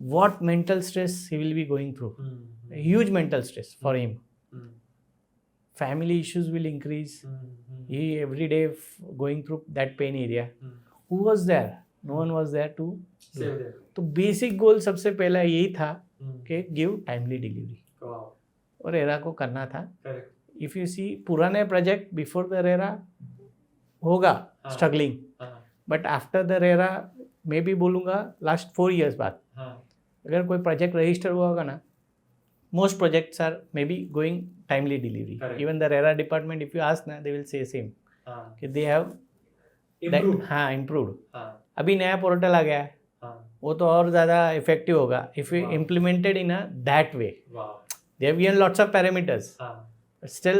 What mental stress he will be going through. Huge mental stress for him. Family issues will increase. He every day going through that pain area. Who was there? No one was there to. तो basic goal सबसे पहला यही था कि give timely delivery. और RERA को करना था. इफ यू सी पुराने प्रोजेक्ट बिफोर द रेरा होगा struggling, but after the RERA मैं भी बोलूँगा लास्ट 4 years बाद अगर कोई प्रोजेक्ट रजिस्टर हुआ होगा ना, most projects are maybe going timely delivery. Correct. Even the RERA department, if you ask ना, they will say same कि they have Improved. हाँ improved. हाँ. अभी नया पोर्टल आ गया है, वो तो और ज़्यादा इफेक्टिव होगा if you implemented in a that way. They have given lots of parameters. But still,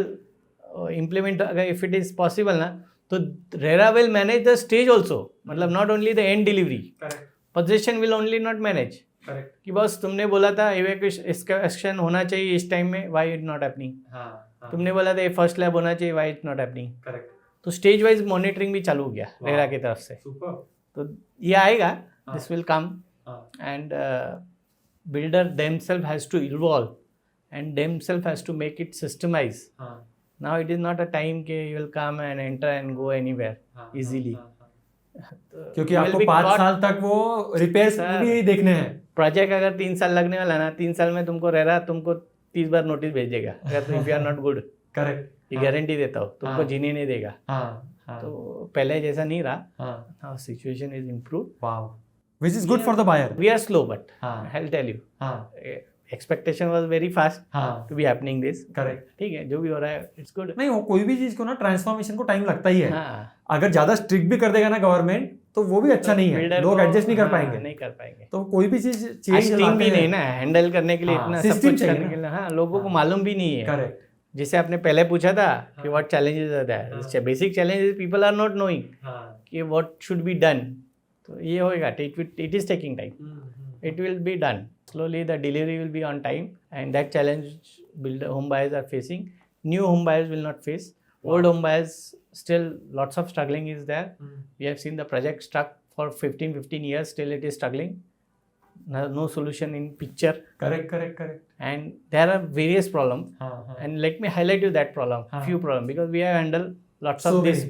implement अगर if it is possible ना, तो RERA will manage the stage also. मतलब not only the end delivery. Correct. Possession will only not manage. Correct. कि बस तुमने बोला था evacuation होना चाहिए इस टाइम में, why it not happening? तुमने बोला था फर्स्ट लैब होना चाहिए, why it not happening? Correct. तो स्टेज वाइज मॉनिटरिंग भी चालू हो गया RERA की तरफ से. Super. तो ये आएगा, this will come, and builder themselves has to evolve. And themselves has to make it systemized. Now it is not a time कि you will come and enter and go anywhere easily. क्योंकि आपको 5 साल तक वो repairs भी देखने हैं. Project अगर 3 साल लगने वाला ना, 3 साल में तुमको RERA तुमको 30 बार नोटिस भेजेगा अगर if you are not good. Correct. ये गारंटी देता हूँ, तुमको जीने नहीं देगा. तो पहले जैसा नहीं रहा. Now situation is improve. Wow. Which is good for the buyer. We are slow, but I'll tell you. Expectation was very fast to be happening this. Correct. ठीक है, जो भी हो रहा है it's good. नहीं, वो कोई भी चीज को ना ट्रांसफॉर्मेशन को टाइम लगता ही है. हाँ. अगर ज्यादा स्ट्रिक्ट भी कर देगा ना गवर्नमेंट, तो वो भी अच्छा नहीं है. लोग एडजस्ट नहीं कर पाएंगे. नहीं कर पाएंगे. तो कोई भी चीज चेंज टीम भी नहीं ना हैंडल करने के लिए इतना सब कुछ करने के लिए. हाँ, लोगों को मालूम भी नहीं है. करेक्ट. जैसे आपने पहले पूछा था कि what challenges are there. Basic challenges people are not knowing कि व्हाट शुड बी डन. तो ये होएगा. It is taking time. It will be done. Slowly the delivery will be on time, and that challenge home buyers are facing. New home buyers will not face. Old home buyers still lots of struggling is there. We have seen the project stuck for 15 years, still it is struggling. No solution in picture. Correct. And there are various problems. And let me highlight you that problem, few problems, because we have handled lots of these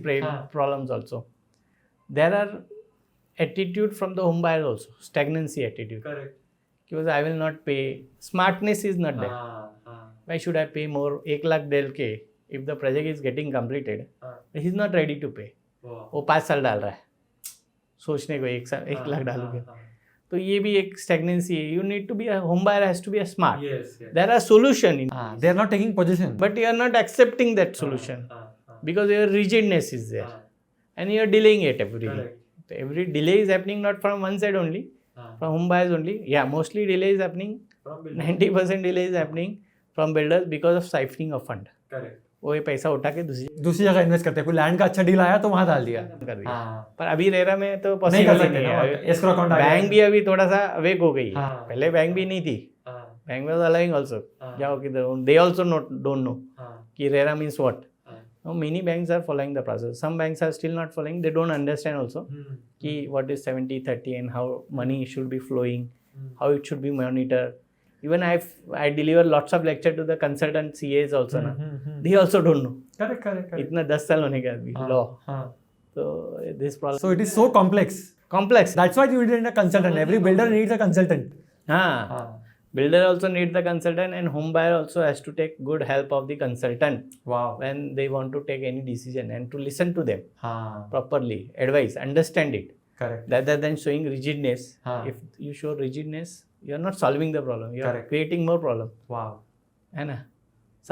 problems also. There are attitude from the home buyer also, stagnancy attitude. Correct. Because I will not pay. Smartness is not there. Why should I pay more? 1 lakh del के if the project is getting completed, he is not ready to pay. वो 5 साल डाल रहा है सोचने को 1 लाख डालोगे. तो ये भी एक stagnancy है. You need to be a home buyer has to be a smart. Yes. There are solution in They are not taking position. but you are not accepting that solution because your rigidness is there and you are delaying it every day. So every delay is happening not from one side only, from home buyers only. Yeah, mostly delay is happening. 90% delay is happening from builders because of siphoning of fund. Correct. वो ये पैसा उठा के दूसरी जगह invest करते हैं. कोई लैंड का अच्छा डील आया तो वहां डाल दिया. कर दिया. पर अभी RERA में तो नहीं पॉसिबल कर नहीं है. सकते. एस्क्रो अकाउंट बैंक भी अभी थोड़ा सा अवेक हो गई है. पहले बैंक भी नहीं थी. Bank was allowing also. जाओ किधर, दे आल्सो डोंट नो कि RERA means what. No, many banks are following the process. Some banks are still not following. They don't understand also ki what is 70-30 and how money should be flowing, how it should be monitored. Even I deliver lots of lecture to the consultant CAs also na. They also don't know. Correct. इतना 10 साल होने के बाद भी law. So this problem. So it is so complex. That's why you need a consultant. Every builder needs a consultant. हाँ. Builder also needs the consultant, and home buyer also has to take good help of the consultant. Wow. When they want to take any decision and to listen to them properly, advise, understand it. Correct. Rather than showing rigidness. If you show rigidness, you are not solving the problem. You are creating more problem. Wow. है ना?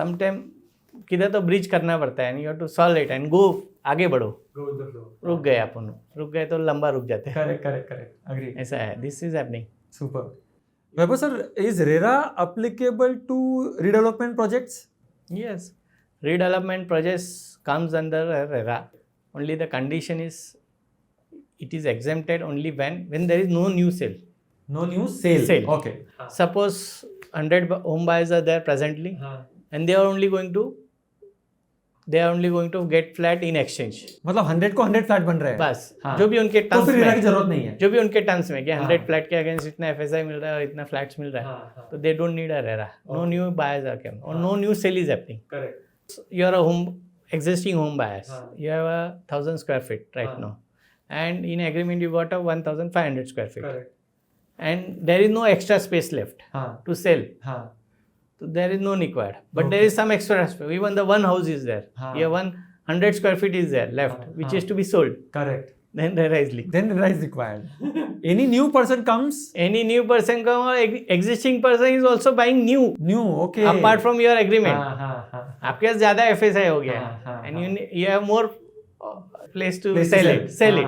Sometime किधर तो bridge करना पड़ता है, and you have to solve it and go. आगे बढ़ो. Go with the flow. रुक गए अपन. रुक गए तो लंबा रुक जाते हैं. Correct. Agree. ऐसा है. This is happening. Super. Vaibhav sir, is RERA applicable to redevelopment projects? Yes, redevelopment projects comes under RERA. Only the condition is it is exempted only when there is no new sale. No new sale. Okay. Suppose 100 home buyers are there presently, and they are only going to get flat in exchange. मतलब 100 को 100 flat बन रहे हैं. बस. जो भी उनके terms तो फिर RERA की जरूरत नहीं है. जो भी उनके टर्म्स में कि 100 फ्लैट के अगेंस्ट इतना FSI मिल रहा है और इतना फ्लैट्स मिल रहा है, तो they don't need a RERA. No new buyers are come और no new sale is happening. Correct. You are a existing home buyers. You have a 1,000 square feet right now, and in agreement you got a 1,500 square feet. Correct. And there is no extra space left to sell. So there is no required. But there is some extra space. Even the one house is there. Here 100 square feet is there left, which is to be sold. Correct. Then RERA is legal. Then RERA is required. Any new person comes. Any new person come or existing person is also buying new. Okay. Apart from your agreement. आपके पास ज़्यादा FSI हो गया है. And you have more place to sell it.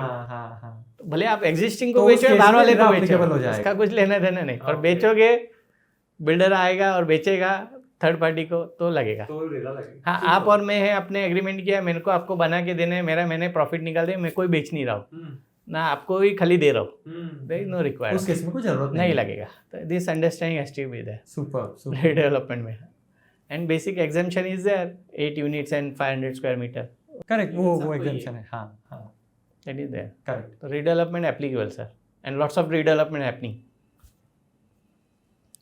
भले आप existing तो को उस बेचो या case बाहर में वाले को रेरा बेचो, applicable हो जाएगा। इसका कुछ लेना देना नहीं, पर Okay. बेचोगे बिल्डर आएगा और बेचेगा थर्ड पार्टी को तो लगेगा। तो रेरा लगेगा। हाँ, आप और मैं है अपने एग्रीमेंट किया, मेरे को आपको बना के देना है, मैंने प्रॉफिट निकाल दिया, मैं कोई बेच नहीं रहा हूँ ना, आपको भी खाली दे रहा हूँ, देयर इज नो उस रिक्वायर्ड, केस में कोई जरूरत नहीं लगेगा। तो this understanding has to be there super development में। And basic exemption is there 8 units and 500 square metre, correct, वो एग्जाम्पशन है। हाँ हाँ दैट इज देयर। करेक्ट। तो redevelopment applicable sir, and lots of redevelopment happening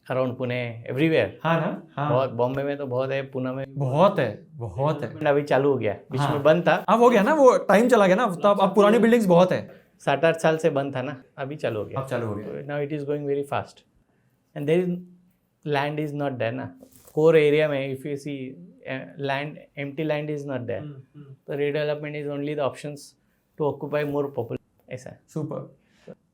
around Pune, everywhere. हाँ ना, हाँ बहुत, बॉम्बे में तो बहुत है, पुणे में बहुत है। अभी चालू हो गया, बीच हाँ। में बंद था, अब हो गया ना, वो टाइम चला गया ना, तब अब पुरानी बिल्डिंग्स बहुत है, 7-8 साल से बंद था ना, अभी चालू हो गया। अब चालू हो गया। So now it is going very fast, and there is land is not there ना, core area में if you see land, empty land is not there, so redevelopment is only the options to occupy more population, ऐसा है। Super.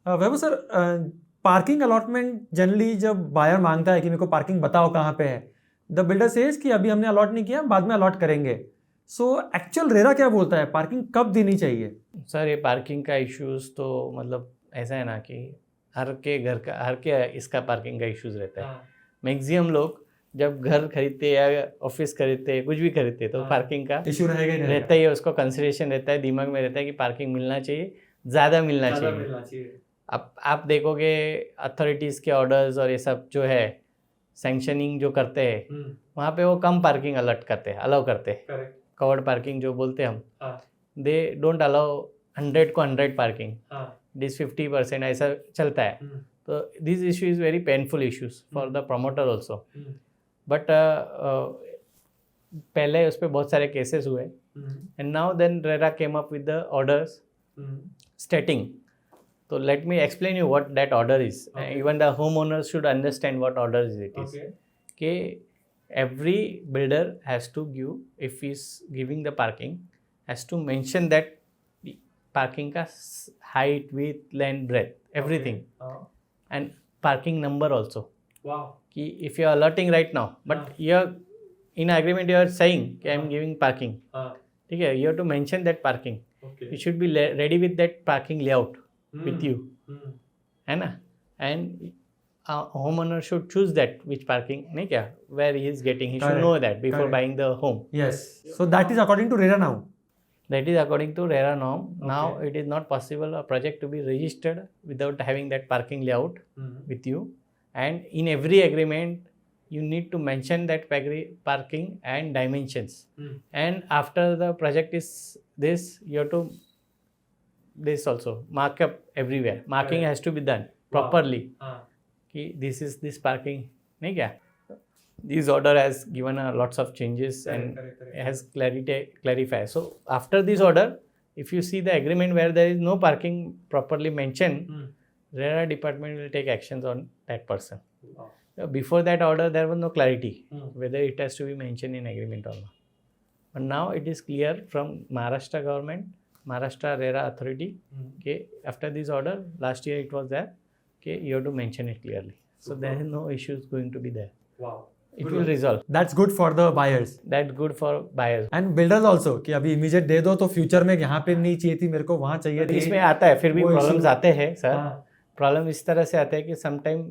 Vaibhav sir, parking allotment generally जब buyer मांगता है कि मेरे को पार्किंग बताओ कहाँ पे है, द बिल्डर सेज कि अभी हमने अलॉट नहीं किया, बाद में अलॉट करेंगे। सो एक्चुअल रेरा क्या बोलता है, पार्किंग कब देनी चाहिए? सर ये पार्किंग का इश्यूज तो मतलब ऐसा है ना कि हर के इसका पार्किंग का इश्यूज रहता है। मैक्सिमम लोग जब घर खरीदते या ऑफिस खरीदते, कुछ भी खरीदते, तो पार्किंग का इशू रहेगा ही रहता ही है, उसको कंसिडरेशन रहता है, दिमाग में रहता है कि पार्किंग मिलना चाहिए, ज़्यादा मिलना चाहिए। अब आप देखोगे अथॉरिटीज़ के ऑर्डर्स और ये सब जो है सैंक्शनिंग जो करते हैं, वहाँ पे वो कम पार्किंग अलर्ट करते हैं, अलाउ करते हैं, कवर्ड पार्किंग जो बोलते हैं हम, दे डोंट अलाउ 100 को 100 पार्किंग, दिस 50% ऐसा चलता है। तो this issue is very painful issues for the promoter also, but पहले उस पर बहुत सारे केसेस हुए, and now then RERA came up with the orders stating. So let me explain you what that order is. Even the homeowners should understand what order it is. Okay, every builder has to give, if he is giving the parking, has to mention that parking ka height, width, length, breadth, everything, and parking number also. Wow. Ki if you are alerting right now, but you are in agreement, you are saying I am giving parking. Okay, you have to mention that parking. Okay. You should be ready with that parking layout. With you, है ना, and homeowner should choose that which parking, नहीं क्या, where he is getting, he should know that before buying the home. Yes, so that is according to RERA now. That is according to RERA norm. Now it is not possible a project to be registered without having that parking layout with you, and in every agreement you need to mention that parking and dimensions, and after the project is this, you have to this also mark up everywhere, marking has to be done properly. Ki this is this parking, nahi kya, this order has given lots of changes and has clarified. So after this order, if you see the agreement where there is no parking properly mentioned, RERA department will take actions on that person. Before that order there was no clarity whether it has to be mentioned in agreement or not, but now it is clear from Maharashtra government, Maharashtra RERA authority, okay, after this order, last year it was there, okay, you have to mention it clearly. So there is no issues going to be there. Wow. It will resolve. That's good for the buyers. That's good for buyers. And builders also, कि अभी immediate दे दो तो future में यहाँ पे नहीं चाहिए थी, मेरे को वहाँ चाहिए थी। इसमें आता है, फिर भी प्रॉब्लम्स आते हैं सर। प्रॉब्लम इस तरह से आते हैं कि समटाइम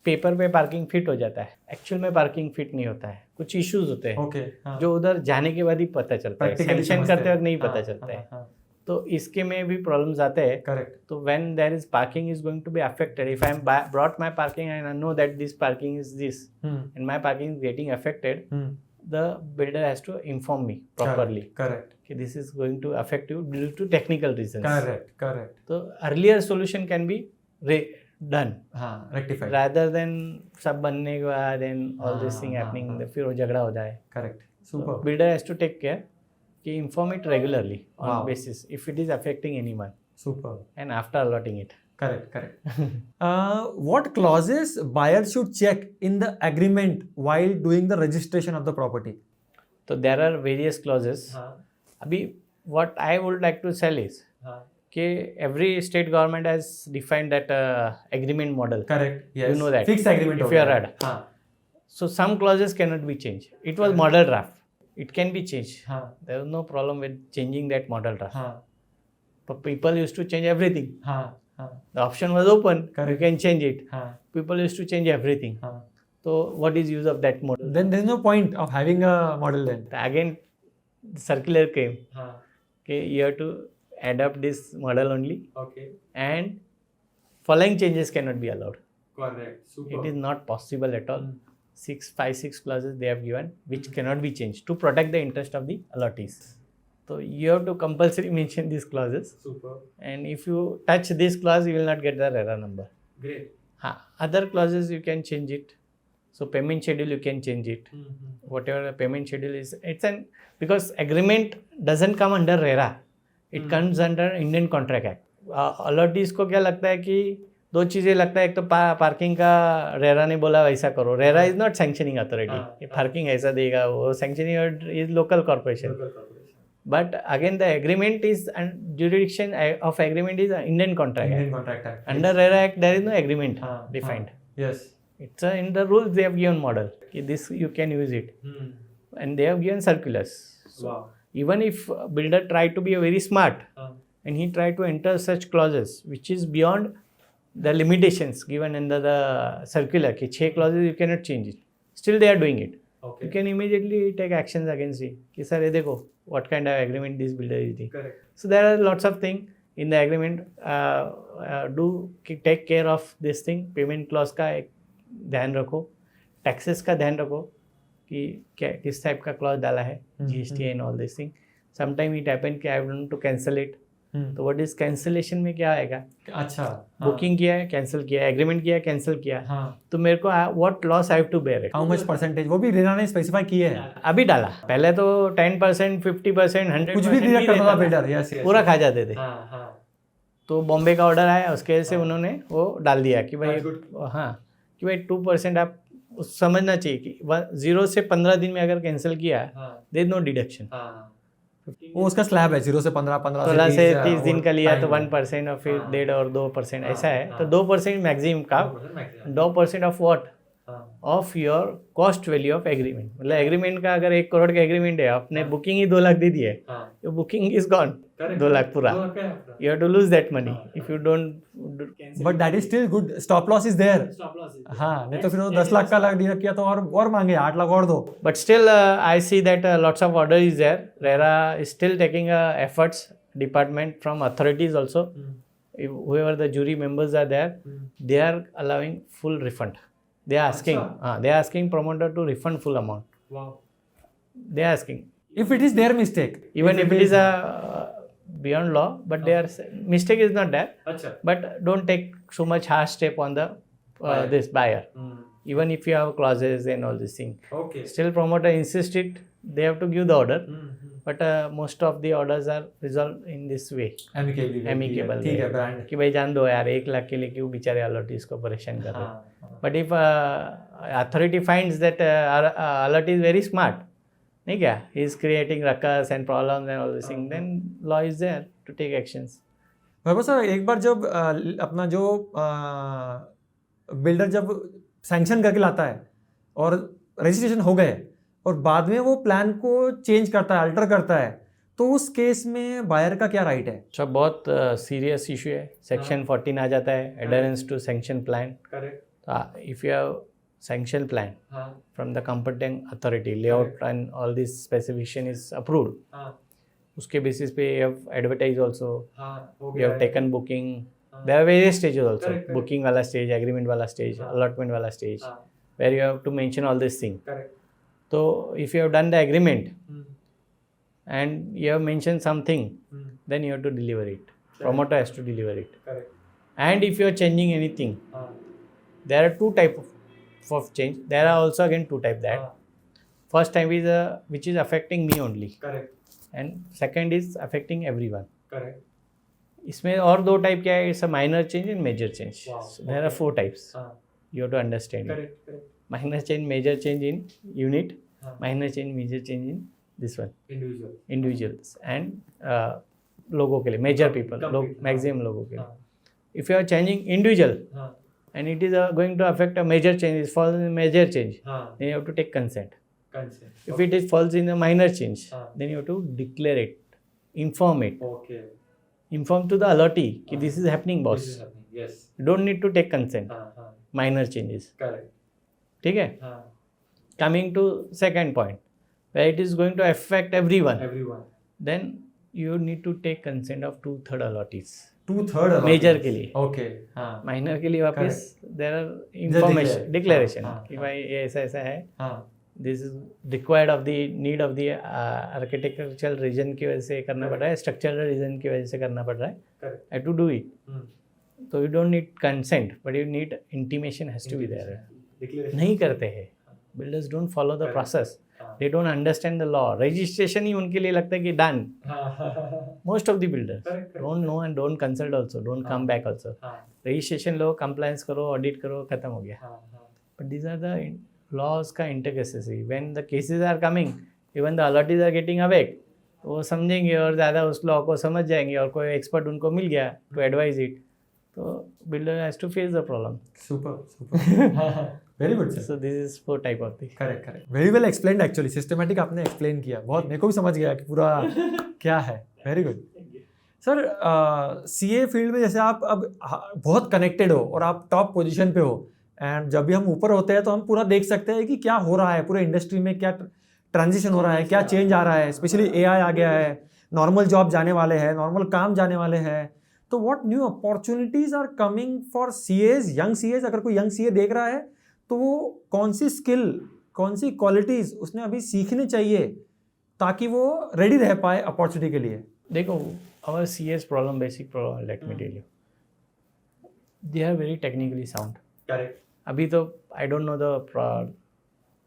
पेपर पे पार्किंग फिट हो जाता है, एक्चुअल में पार्किंग फिट नहीं होता है, कुछ इश्यूज होते हैं जो उधर जाने के बाद ही पता चलता है, सैंक्शन करते वक्त नहीं पता चलता है, तो इसके में भी प्रॉब्लम्स आते हैं। करेक्ट। तो when there is parking is going to be affected, if I am brought my parking and I know that this parking is this and my parking is getting affected, the builder has to inform me properly, correct, कि this is going to affect you due to technical reasons. Correct. तो earlier solution can be done, rectified, rather than सब बनने के बाद and all this thing happening, फिर वो झगड़ा हो जाए। Correct, super. Builder has to take care कि inform it regularly on basis if it is affecting anyone. Super. And after allotting it. Correct. What clauses buyers should check in the agreement while doing the registration of the property? So there are various clauses. अभी what I would like to tell is कि every state government has defined that agreement model. Correct. Yes. You know that. Fixed agreement. If you are read. So some clauses cannot be changed. It was model draft. It can be changed. There is no problem with changing that model draft. people used to change everything. हाँ हाँ The option was open. Correct. You can change it. हाँ People used to change everything. हाँ. So what is use of that model? Then there is no point of having a model then. Again, the circular came. हाँ. Okay, you have to adapt this model only, Okay. and following changes cannot be allowed. Correct. Super. It is not possible at all. Hmm. 6 clauses they have given which cannot be changed to protect the interest of the allottees. So you have to compulsory mention these clauses, Super. and if you touch this clause you will not get the RERA number. Great. Other clauses you can change it. So payment schedule you can change it. Whatever the payment schedule is, it's an, because agreement doesn't come under RERA, it comes under Indian Contract Act. Allottees को क्या लगता है कि दो चीज़ें लगता है, एक तो पार्किंग का रेरा ने बोला वैसा करो. RERA is not sanctioning authority. Parking ऐसा देगा, वो sanctioning is local corporation. But again, the agreement is, and jurisdiction of agreement is Indian Contract Act. Indian Contract Act. Under RERA Act, there is no agreement defined. Yes. It's in the rules they have given model. This you can use it, and they have given circulars. So Wow. even if builder tried to be very smart and he tried to enter such clauses which is beyond the limitations given under the circular, कि 6 clauses you cannot change it. Still they are doing it. Okay. You can immediately take actions against it. कि sir ये देखो what kind of agreement this builder is doing. Correct. So there are lots of things in the agreement. Do take care of this thing. Payment clause का एक ध्यान रखो. Taxes का ध्यान रखो कि क्या किस टाइप का क्लॉज डाला है, GST and all this thing. Sometime it happen कि I want to cancel it. तो व्हाट इज कैंसिलेशन में क्या आएगा? अच्छा. बुकिंग किया है, कैंसिल किया, एग्रीमेंट किया है, कैंसिल किया, हाँ. तो मेरे को what loss I have to bear it. How much percentage वो भी रेरा ने स्पेसिफाई किए हैं. अभी डाला. पहले तो 10%, 50%, 100% कुछ भी डिडक्ट करता था बिल्डर. यस. पूरा खा जाते थे. हाँ हाँ. तो बॉम्बे का ऑर्डर आया, उसके वजह से उन्होंने वो डाल दिया कि भाई That's good. हाँ कि भाई 2% आप समझना चाहिए कि 0 से 15 दिन में अगर कैंसिल किया देयर इज नो डिडक्शन. वो उसका स्लैब है 0 से 15 16 से 30 दिन का लिया तो 1% और फिर 1.5 और 2% ऐसा है. तो 2% मैक्सिमम का. 2% of what? Of your cost value of agreement. मतलब एग्रीमेंट का अगर 1 करोड़ का एग्रीमेंट है, आपने बुकिंग ही 2 लाख दे दी है, तो बुकिंग इज गॉन. 2 लाख पूरा. You have to lose that money if you don't. But that is still good. Stop loss is there. हाँ, नहीं तो फिर वो 10 लाख का लग दिया किया तो और मांगे 8 लाख और दो. But still, I see that lots of order is there. RERA is still taking efforts, department from authorities also. If whoever the jury members are there, they are allowing full refund. They are asking promoter to refund full amount. Wow. They are asking. If it is their mistake. Even if it is a beyond law, but their mistake is not there. अच्छा. But don't take so much harsh step on the this buyer. Even if you have clauses and all this thing. Okay. Still promoter insist it, they have to give the order. But most of the orders are resolved in this way. Amicable ठीक way. है brand. कि भाई जान दो यार, 1 लाख के लिए क्यों बेचारे allottees को परेशान कर रहे हैं. But if authority finds that allotee is very smart, नहीं क्या, he is creating ruckus and problems and all this thing, then law is there to take actions. Vaibhav sir, एक बार जब अपना जो बिल्डर जब सैंक्शन करके लाता है और रजिस्ट्रेशन हो गए और बाद में वो प्लान को चेंज करता है, अल्टर करता है, तो उस केस में बायर का क्या राइट है? सब बहुत सीरियस इशू है. सेक्शन 14 आ जाता है, adherence to sanction plan. Correct. If you have sanction plan from the competent authority, layout and all this specification is approved. उसके basis पे you have advertised also. You have taken booking. There are various stages also. Correct. Booking वाला stage, agreement वाला stage, allotment वाला stage, where you have to mention all this thing. Correct. So if you have done the agreement and you have mentioned something, then you have to deliver it. Promoter has to deliver it. Correct. And if you are changing anything, there are 2 type of change. There are also again 2 type that. First type is which is affecting me only. Correct. And second is affecting everyone. Correct. इसमें और 2 type क्या है? It's a minor change and major change. There are 4 types. You have to understand. Minor change, major change in unit, minor change, major change in this one individuals and लोगों के लिए, major people, लोग maximum लोगों के लिए. If you are changing individual and it is going to affect a major change, it falls in a major change, then you have to take consent. If it is falls in a minor change, then you have to declare it, inform it. inform to the allotee कि this is happening boss. This is happening. Yes. You don't need to take consent. हाँ. Minor changes. Correct. ठीक है. हाँ. Coming to second point, where it is going to affect everyone, then you need to take consent of 2/3 allottees. 2/3 Major के लिए. Okay. हाँ. Minor के लिए वापस there are information declaration हाँ, कि हाँ. भाई ये ऐसा ऐसा है. हाँ. This is required of the need of the architectural reason की वजह से करना पड़ रहा है, स्ट्रक्चरल रीजन की वजह से करना पड़ रहा है. I to do it. तो you don't need consent but you need intimation has to be there. नहीं करते हैं builders, don't follow the process, they don't understand the law. Registration ही उनके लिए लगता है कि done. Most of the builders don't know and don't consult also, don't come back also. Registration लो, कंप्लायंस करो, ऑडिट करो, खत्म हो गया. But these are the laws का इंटरकेसेसी. When the cases are coming, even the allottees are getting awake, तो वो समझेंगे और ज़्यादा उस लॉ को समझ जाएंगे और कोई एक्सपर्ट उनको मिल गया टू एडवाइज इट, तो builder has to face the problem. Super. Very good sir. So this is 4 type of thing. Correct. Very well explained actually. Systematic आपने एक्सप्लेन किया बहुत, मेरे को भी समझ गया कि पूरा क्या है. Very good. Sir CA field में जैसे आप अब बहुत कनेक्टेड हो और आप टॉप पोजीशन पे हो, एंड जब भी हम ऊपर होते हैं तो हम पूरा देख सकते हैं कि क्या हो रहा है पूरे इंडस्ट्री में, क्या ट्रांजिशन हो रहा है, क्या चेंज आ रहा है. स्पेशली एआई आ गया है, नॉर्मल जॉब जाने वाले हैं, नॉर्मल काम जाने वाले हैं. तो what new opportunities are coming for CAs, young CAs? अगर कोई यंग सीए देख रहा है तो वो कौन सी स्किल, कौन सी क्वालिटीज उसने अभी सीखनी चाहिए ताकि वो रेडी रह पाए अपॉर्चुनिटी के लिए? देखो, our CS problem, basic problem, let me tell you, they are very technically sound. Correct. अभी तो I don't know the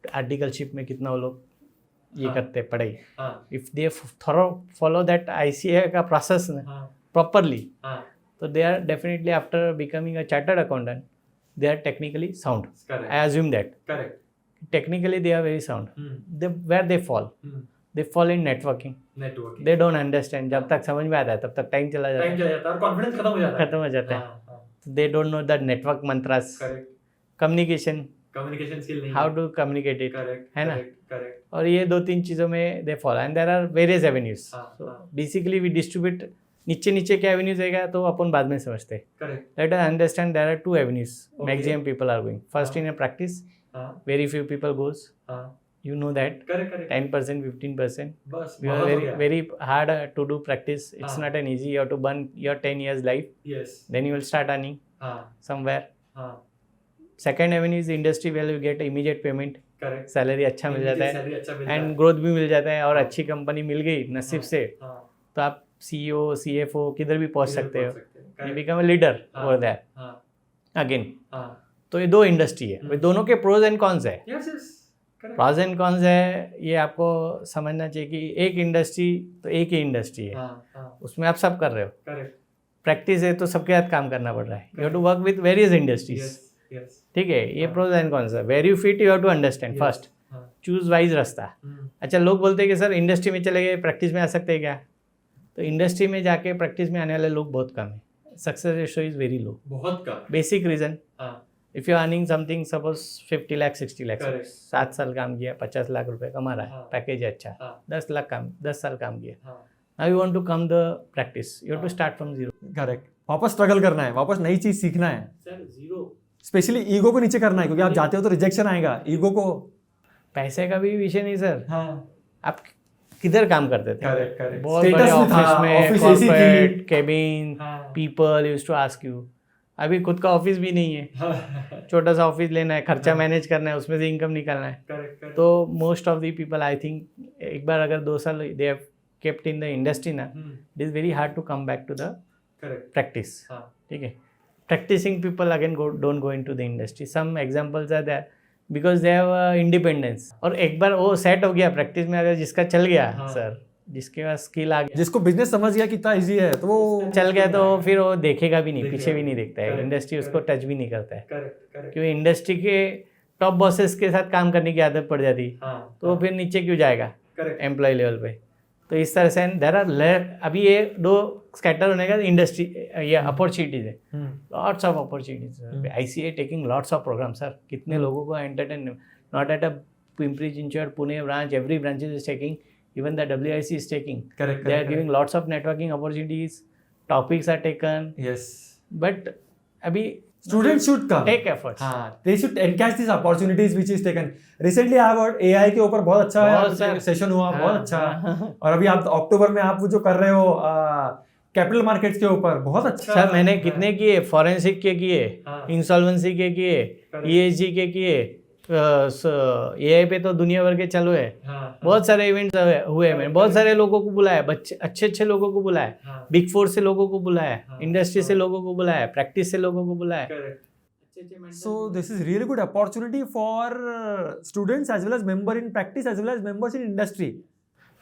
articleship में कितना वो लोग ये करते हैं पढ़ाई. If they follow that ICAI का प्रोसेस प्रॉपरली, तो they are definitely after becoming a chartered accountant they are technically sound. Correct. I assume that. Correct. Technically they are very sound. Where they fall? They fall in networking. They don't understand. जब तक समझ में आता है तब तक time चला जाता है और कॉन्फिडेंस खत्म हो जाता है. They don't know the network mantras. Correct. Communication skill नहीं, how to communicate it. Correct. है ना. Correct. और ये 2-3 चीज़ों में they fall and there are various avenues. So basically we distribute नीचे के एवेन्यूज रहेगा तो अपन बाद में समझते हैं. Correct. Let us understand there are 2 avenues. Okay. Maximum people are going. First in a practice, very few people goes. You know that. Correct. 10%, 15%. बस We are very hard to do practice. It's not an easy. You have to burn your 10 years life. Yes. Then you will start earning somewhere. हाँ. Second avenue is industry where you get immediate payment. Correct. Salary अच्छा मिल जाता है and growth भी मिल जाता है और अच्छी company मिल गई नसीब से, तो आप CEO, CFO किधर भी पहुंच सकते हो. You become a leader over there. Again. तो ये 2 इंडस्ट्री है. दोनों के प्रोज एंड कॉन्स है. प्रोज एंड कॉन्स है, ये आपको समझना चाहिए कि एक इंडस्ट्री तो एक ही इंडस्ट्री है. उसमें आप सब कर रहे हो. प्रैक्टिस है तो सबके साथ काम करना पड़ रहा है. You have to work with various industries. ठीक है, ये प्रोज एंड कॉन्स है. Where you fit you have to understand first. Choose wise रास्ता. अच्छा, लोग बोलते हैं कि सर इंडस्ट्री में चले गए प्रैक्टिस में आ सकते हैं क्या? तो इंडस्ट्री में जाके प्रैक्टिस में आने वाले लोग बहुत कम है. Success ratio is very low. बहुत कम. Basic reason, if you earning something suppose 50 lakh 60 lakh, 7 साल काम किया 50 लाख रुपए कमा रहा है, पैकेज है अच्छा, 10 साल काम किया, now you want to come the practice, you have to start from zero. Correct. वापस स्ट्रगल करना है, वापस नई चीज सीखना है. Sir zero. स्पेशली ईगो को नीचे करना है, क्योंकि आप जाते हो तो रिजेक्शन आएगा. ईगो को, पैसे का भी विषय नहीं सर. हाँ. आप किधर काम करते थे? करेक्ट. बहुत बड़े ऑफिस में, corporate cabin, people used to ask you. अभी खुद का ऑफिस भी नहीं है. छोटा सा ऑफिस लेना है, खर्चा मैनेज करना है, उसमें से इनकम निकालना है. तो most of the people I think एक बार अगर 2 साल they have kept in the industry ना, it is very hard to come back to the practice. ठीक है, practicing people again don't go into the industry. Some examples are there because they have independence. और एक बार वो set हो गया practice में, अगर जिसका चल गया सर, जिसके पास स्किल आ गया, जिसको बिजनेस समझ गया कितना इजी है, तो वो चल गया, तो फिर वो देखेगा भी नहीं, पीछे भी नहीं देखता है. इंडस्ट्री उसको टच भी नहीं करता है, क्योंकि इंडस्ट्री के टॉप बॉसेस के साथ काम करने की आदत पड़ जाती, तो वो फिर नीचे क्यों जाएगा एम्प्लॉय लेवल पे. तो इस तरह से देर आर अभी ये 2 स्कैटर होने का इंडस्ट्री ये अपॉर्चुनिटीज है. Lots of opportunities. ICAI taking lots of program sir. कितने लोगों को entertain, not at a Pimpri Chinchwad Pune branch, every branch is taking, even the WIC is taking. Correct. They are giving lots of networking opportunities, topics are taken, yes, but अभी students should come. take efforts. हाँ, they should encash these opportunities which is taken. Recently I have heard AI के ऊपर बहुत अच्छा बहुत sir. Session हुआ, हाँ, बहुत अच्छा। हाँ। और अभी आप अक्टूबर में आप वो जो कर रहे हो कैपिटल मार्केट्स के ऊपर, बहुत अच्छा। सर मैंने कितने किए, फॉरेंसिक के किए, हाँ। इंसॉल्वेंसी के किए, ESG के किए, AI पे तो दुनिया भर के चालू है। बहुत सारे इवेंट्स हुए, मैंने बहुत सारे लोगों को बुलाया, बच्चे अच्छे अच्छे लोगों को बुलाया, बिग फोर से लोगों को बुलाया, इंडस्ट्री से लोगों को बुलाया, प्रैक्टिस से लोगों को बुलाया। So this is really good opportunity for students as well as member in practice as well as members in industry.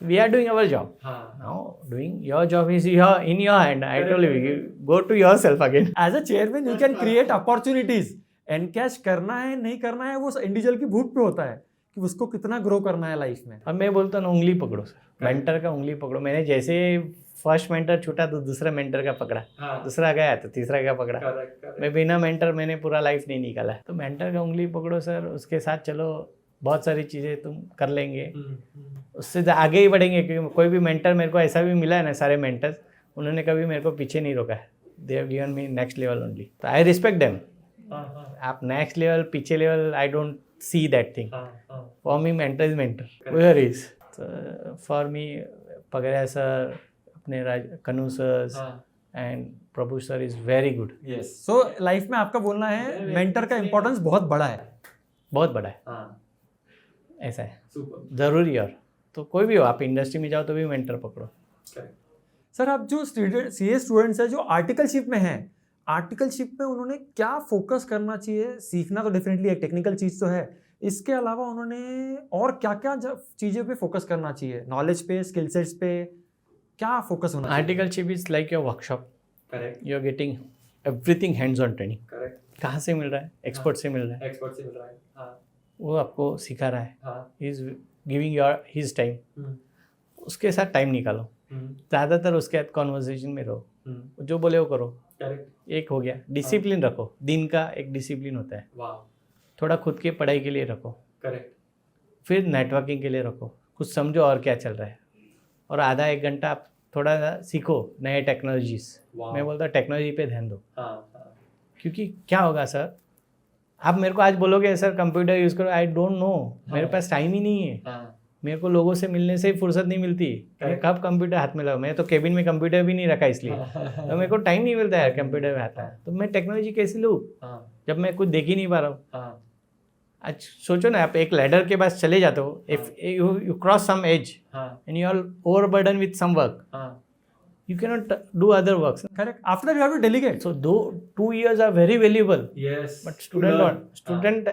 We are doing our job. Now doing your job is in your hand. I told you go to yourself again. As a chairman you can create opportunities. Encash करना है नहीं करना है वो individual की भूख पे होता है कि उसको कितना ग्रो करना है लाइफ में। अब मैं बोलता हूँ उंगली पकड़ो सर, मेंटर का उंगली पकड़ो। मैंने जैसे फर्स्ट मेंटर छूटा तो दूसरा मेंटर का पकड़ा, दूसरा गया तो तीसरा का पकड़ा। मैं बिना मेंटर मैंने पूरा लाइफ नहीं निकाला। तो मेंटर का उंगली पकड़ो सर, उसके साथ चलो, बहुत सारी चीज़ें तुम कर लेंगे, उससे आगे ही बढ़ेंगे। क्योंकि कोई भी मेंटर मेरे को ऐसा भी मिला है ना, सारे मेंटर्स उन्होंने कभी मेरे को पीछे नहीं रोका है। They have given me next level only, तो आई रिस्पेक्ट देम। आप नेक्स्ट लेवल पीछे level I don't see that thing. For me mentor is mentor, where is for me Pagadiya sir, अपने Kanu sir and Prabhu sir is very good. Yes, so life में आपका बोलना है mentor का importance बहुत बड़ा है, बहुत बड़ा है। ऐसा है, जरूरी। और तो कोई भी हो, आप इंडस्ट्री में जाओ तो भी मेंटर पकड़ो। सर आप जो सीए स्टूडेंट्स हैं जो आर्टिकलशिप में हैं, आर्टिकलशिप में उन्होंने क्या फोकस करना चाहिए? सीखना तो डेफिनेटली एक टेक्निकल चीज़ तो है, इसके अलावा उन्होंने और क्या क्या चीज़ों पे फोकस करना चाहिए? नॉलेज पे, स्किल सेट्स पे क्या फोकस होना चाहिए? Articleship is like your workshop. Correct, you are getting everything hands on training. Correct. कहाँ से मिल रहा है? एक्सपर्ट से मिल रहा है। एक्सपर्ट से मिल रहा है। हाँ, वो आपको सिखा रहा है, he is giving your his time. उसके साथ टाइम निकालो, ज़्यादातर उसके साथ कॉन्वर्सेशन में रहो, जो बोले वो करो। एक हो गया, डिसिप्लिन रखो, दिन का एक डिसिप्लिन होता है। थोड़ा खुद के पढ़ाई के लिए रखो। करेक्ट। फिर नेटवर्किंग के लिए रखो, कुछ समझो और क्या चल रहा है, और आधा एक घंटा आप थोड़ा सीखो नए टेक्नोलॉजीज। मैं बोलता हूँ टेक्नोलॉजी पे ध्यान दो। क्योंकि क्या होगा सर, आप मेरे को आज बोलोगे सर कंप्यूटर यूज़ करो, आई डोंट नो, मेरे पास टाइम ही नहीं है। मेरे को लोगों से मिलने से ही फुर्सत नहीं मिलती। मैं कब कंप्यूटर हाथ में लगाऊं? मैं तो केबिन में कंप्यूटर भी नहीं रखा इसलिए तो मेरे को टाइम नहीं मिलता यार कंप्यूटर में आता है। तो मैं टेक्नोलॉजी कैसे लूँ जब मैं कुछ देख ही नहीं पा रहा हूँ? आज सोचो ना, आप एक लैडर के पास चले जाते हो, if you cross some age and you are overburden with some work, you cannot do other works. Correct. After that you have to delegate. So though 2 years are very valuable, Yes, but student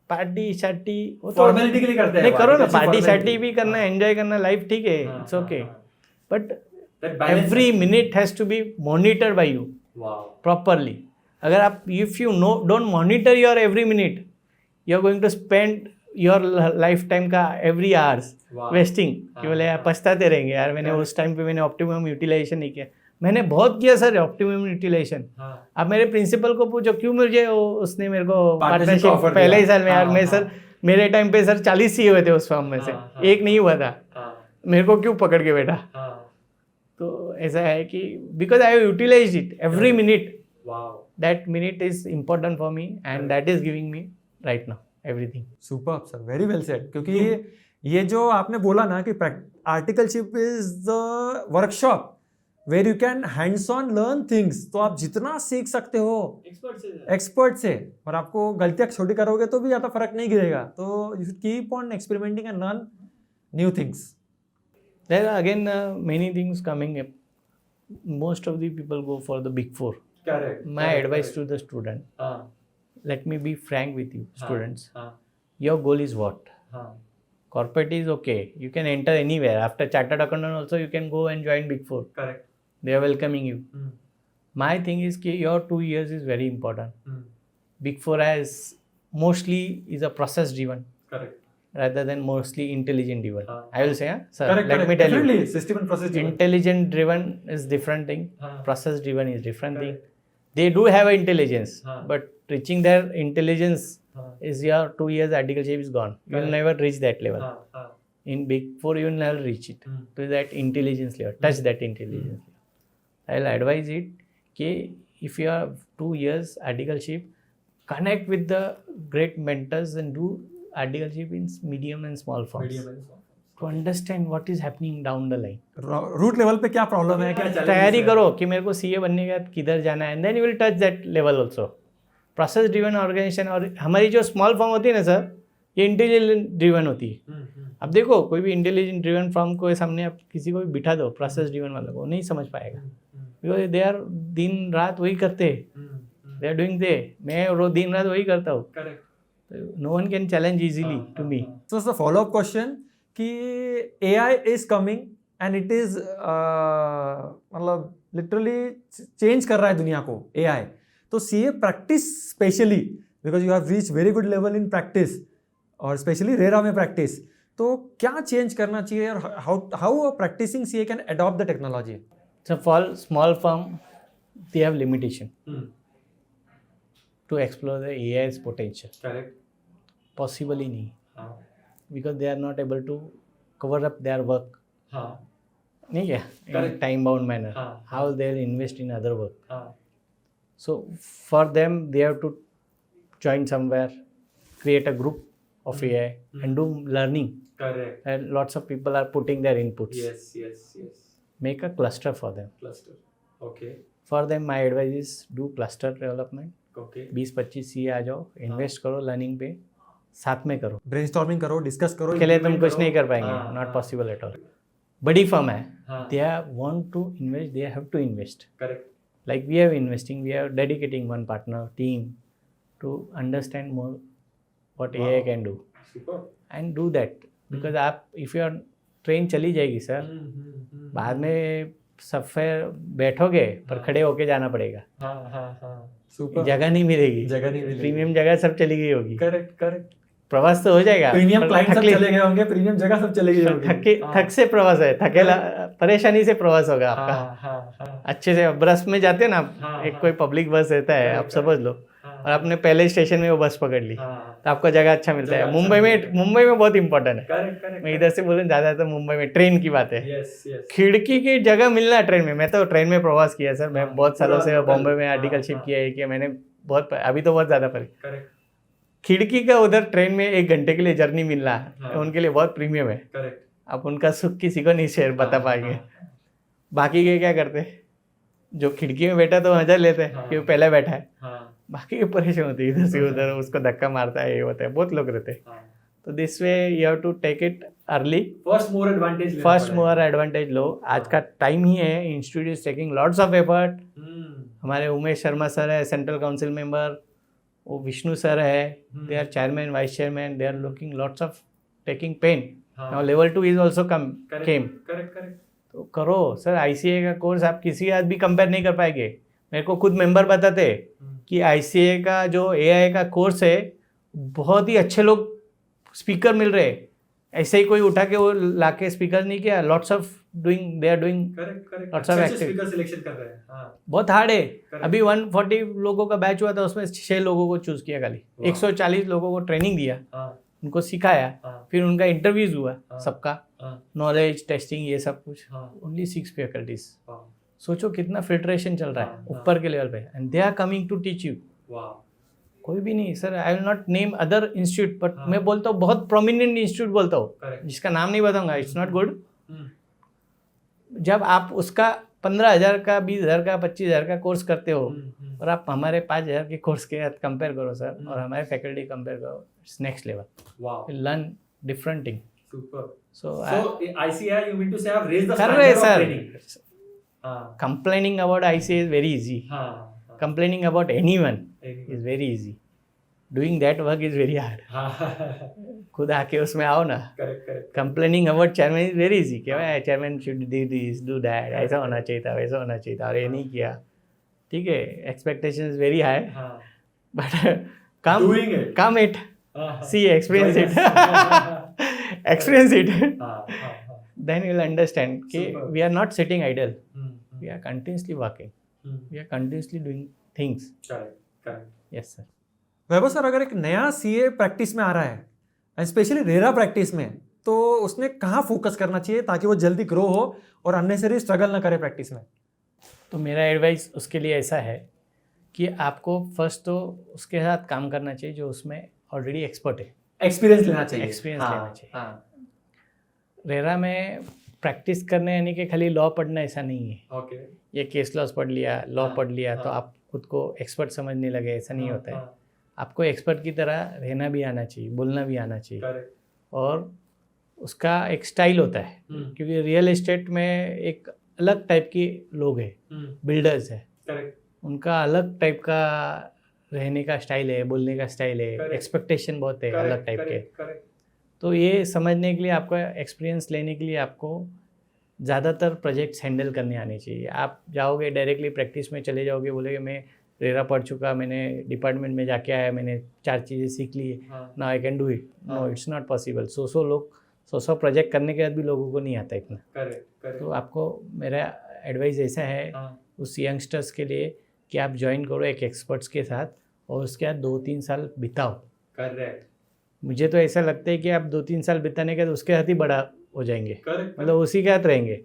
party शार्टी वो तो formality के लिए करते हैं। नहीं करो ना, पार्टी शार्टी भी करना है, एंजॉय करना, लाइफ ठीक है, it's okay, but every minute has to be monitored by you properly. अगर आप if you know don't monitor your every minute, you are going to spend your life time का every hours wasting. कि बोले यार पछताते रहेंगे यार, मैंने उस टाइम पे मैंने ऑप्टिमम यूटिलाइजेशन नहीं किया। मैंने बहुत किया सर ऑप्टिमम यूटिलाइजेशन। अब मेरे प्रिंसिपल को पूछो क्यों मुझे उसने मेरे को पार्टनरशिप पहले ही साल में यार, मैं सर मेरे टाइम पे सर 40 सीए हुए थे उस फॉर्म में से, एक नहीं हुआ था, मेरे को क्यों पकड़ के बैठा? तो ऐसा है कि because I have utilized it every minute, that minute is important for me and that is giving me right now everything. Super sir, very well said. क्योंकि ये जो आपने बोला ना कि articleship is the workshop where you can hands on learn things, तो आप जितना सीख सकते हो एक्सपर्ट से, और आपको गलतियां छोटी करोगे तो भी ज़्यादा फर्क नहीं गिरेगा। तो you should keep on experimenting and learn new things. There are again many things coming up. Most of the people go for the big four. Correct. My advice to the student, let me be frank with you students, your goal is what? Corporate is okay, you can enter anywhere. After chartered accountant also you can go and join big four. Correct. They are welcoming you. My thing is कि your 2 years is very important. Big four has mostly is a process driven. Correct. Rather than mostly intelligent driven. I will say, sir, correct, let me tell you. System and process driven. Intelligent driven is different thing. Process driven is different thing. They do have intelligence, but reaching their intelligence is your 2 years articleship is gone. You will never reach that level. In big four you will never reach it to that intelligence level, touch that intelligence level. I will advise it कि if you are 2 years articleship, connect with the great mentors and do articleship in medium and small firms to understand what is happening down the line. Root level पे क्या problem है, क्या challenges तैयारी है? करो कि मेरे को सीए बनने के बाद किधर जाना है, and then you will touch that level also. Process driven organization, और हमारी जो स्मॉल फर्म होती है ना सर, ये इंटेलिजेंट ड्रिवन होती है. अब देखो कोई भी इंटेलिजेंट ड्रिवन फर्म को सामने आप किसी को भी बिठा दो प्रोसेस ड्रिवन वालों को, नहीं समझ पाएगा, बिकॉज दे आर दिन रात वही करते हैं, दे आर डूइंग दे. मैं रोज दिन रात वही करता हूँ. No one can challenge easily to me. So it's a follow-up question कि AI is coming and it is मतलब literally change कर रहा है दुनिया को AI. तो CA practice specially because you have reached very good level in practice और specially RERA में practice. तो क्या change करना चाहिए और how a practicing CA can adopt the technology? So for small firm, they have limitation to explore the AI's potential. Correct. Possible ही नहीं, because they are not able to cover up their work. नहीं क्या, in time bound manner. How they'll invest in other work. So for them, they have to join somewhere, create a group of AI and do learning. Correct. And lots of people are putting their inputs. Yes. Make a cluster for them. Cluster. Okay. For them, my advice is do cluster development. Okay. 20-25 CA आ जाओ, invest करो learning पे, साथ में करो. Brainstorming करो, discuss करो. अकेले तुम कुछ नहीं कर पाएंगे, नॉट पॉसिबल एट ऑल. बड़ी फर्म है, they want to invest, they have to invest. Correct. Like we are investing, we are dedicating one partner team to understand more what AI can do and do that. Because आप if your train चली जाएगी sir, बाद में सब फिर बैठोगे पर खड़े होके जाना पड़ेगा. जगह नहीं मिलेगी, प्रीमियम जगह सब चली गई होगी. करेक्ट. प्रवास तो हो जाएगा, प्रीमियम क्लाइंट सब चले गए होंगे, प्रीमियम जगह सब चले गई होगी. थक से प्रवास है, थकेला परेशानी से प्रवास होगा आपका. अच्छे से बस में जाते हैं ना आप, एक कोई पब्लिक बस रहता है, आप समझ लो, और आपने पहले स्टेशन में वो बस पकड़ ली तो आपको जगह अच्छा मिलता है. मुंबई में बहुत इंपॉर्टेंट है. मैं इधर से बोलूँ ज़्यादा तो मुंबई में ट्रेन की बात है, खिड़की की जगह मिलना ट्रेन में. मैं तो ट्रेन में प्रवास किया सर, मैं बहुत सालों से बॉम्बे में आर्टिकलशिप किया है कि मैंने बहुत, अभी तो बहुत ज़्यादा पड़ी. खिड़की का उधर ट्रेन में 1 घंटे के लिए जर्नी मिलना उनके लिए बहुत प्रीमियम है. आप उनका सुख किसी को नहीं शेयर बता पाएंगे. बाकी के क्या करते, जो खिड़की में बैठा तो मजा लेते हैं कि वो पहले बैठा है, बाकी के परेशान होते हैं इधर से उधर, उसको धक्का मारता है, ये होता है, बहुत लोग रहते हैं. तो this way you have to take it early, first mover advantage लो. आज का टाइम ही है, institute is taking lots of effort. हमारे उमेश शर्मा सर है, सेंट्रल काउंसिल मेंबर, वो विष्णु सर है, they are chairman, vice chairman, they are looking lots of taking pain. Now level 2 is also came. तो करो सर, ICA का course आप किसी आज भी कंपेयर नहीं कर पाएंगे. मेरे को खुद मेंबर बताते कि ICA का जो AI का कोर्स है, बहुत ही अच्छे लोग स्पीकर मिल रहे. ऐसे ही कोई उठा के वो लाके स्पीकर नहीं किया. Lots of doing, they are doing lots of activity. Selection कर रहे हैं. बहुत हार्ड है. अभी 140 लोगों का बैच हुआ था, उसमें 6 लोगों को चूज किया खाली. 140 लोगों को ट्रेनिंग दिया, उनको सिखाया, फिर उनका इंटरव्यूज हुआ सबका, नॉलेज टेस्टिंग ये सब कुछ. Only 6 faculties. सोचो कितना फिल्ट्रेशन चल रहा है ऊपर के लेवल पे, and they are coming to teach you. कोई भी नहीं sir, I will not name other institute, but मैं बोलता हूँ बहुत प्रोमिनेंट इंस्टीट्यूट बोलता हूँ, जिसका नाम नहीं बताऊंगा, इट्स नॉट गुड. जब आप उसका 15,000 का, 20,000 का, 25,000 का कोर्स करते हो और आप हमारे 5,000 के कोर्स के साथ कंपेयर करो सर, और हमारे फैकल्टी कंपेयर करो, it's next level. Learn different thing. So ICA, you mean to say, have raised the कर रहे standard of training. Sir. Complaining about ICA is very easy. Complaining about anyone is very easy. Doing that work is very hard. खुद आके उसमें आओ ना. Complaining about chairman is very easy. क्या है, chairman should do this, do that. ऐसा होना चाहिए था, वैसा होना चाहिए था, और ये नहीं किया. ठीक है, expectation is very high. But come it. See, experience it. Experience it. Then you'll understand कि we are not sitting idle. We are continuously working. We are continuously doing things. Correct. Yes sir. Vaibhav sir, अगर एक नया CA practice में आ रहा है, specially RERA practice में, तो उसने कहाँ फोकस करना चाहिए ताकि वो जल्दी ग्रो हो और अननेसेसरी स्ट्रगल ना करे प्रैक्टिस में? तो मेरा एडवाइस उसके लिए ऐसा है कि आपको फर्स्ट तो उसके साथ काम करना चाहिए जो उसमें ऑलरेडी एक्सपर्ट है, एक्सपीरियंस लेना चाहिए। एक्सपीरियंस हाँ, लेना चाहिए। हाँ, रेरा में प्रैक्टिस करने यानी कि खाली लॉ पढ़ना ऐसा नहीं है, ओके, ये केस लॉस पढ़ लिया, लॉ हाँ, पढ़ लिया तो हाँ। आप खुद को एक्सपर्ट समझने लगे, ऐसा नहीं हाँ, होता है। हाँ, आपको एक्सपर्ट की तरह रहना भी आना चाहिए, बोलना भी आना चाहिए, करेक्ट, और उसका एक स्टाइल होता है, क्योंकि रियल एस्टेट में एक अलग टाइप के लोग हैं, बिल्डर्स है, करेक्ट, उनका अलग टाइप का रहने का स्टाइल है, बोलने का स्टाइल है, Correct. एक्सपेक्टेशन बहुत है अलग टाइप के। करेक्ट, तो ये समझने के लिए आपको, एक्सपीरियंस लेने के लिए आपको ज़्यादातर प्रोजेक्ट्स हैंडल करने आने चाहिए। आप जाओगे डायरेक्टली प्रैक्टिस में चले जाओगे, बोलोगे मैं रेरा पढ़ चुका, मैंने डिपार्टमेंट में जाके आया, मैंने 4 चीज़ें सीख ली, now I can do it. No, it's not possible. 100 project करने के बाद भी लोगों को नहीं आता इतना। करेक्ट, तो आपको मेरा एडवाइस ऐसा है उस यंगस्टर्स के लिए कि आप ज्वाइन करो एक एक्सपर्ट्स के साथ, और उसके बाद 2-3 साल बिताओ। करेक्ट, मुझे तो ऐसा लगता है कि आप 2-3 साल बिताने के बाद उसके साथ ही बड़ा हो जाएंगे, मतलब उसी के साथ रहेंगे,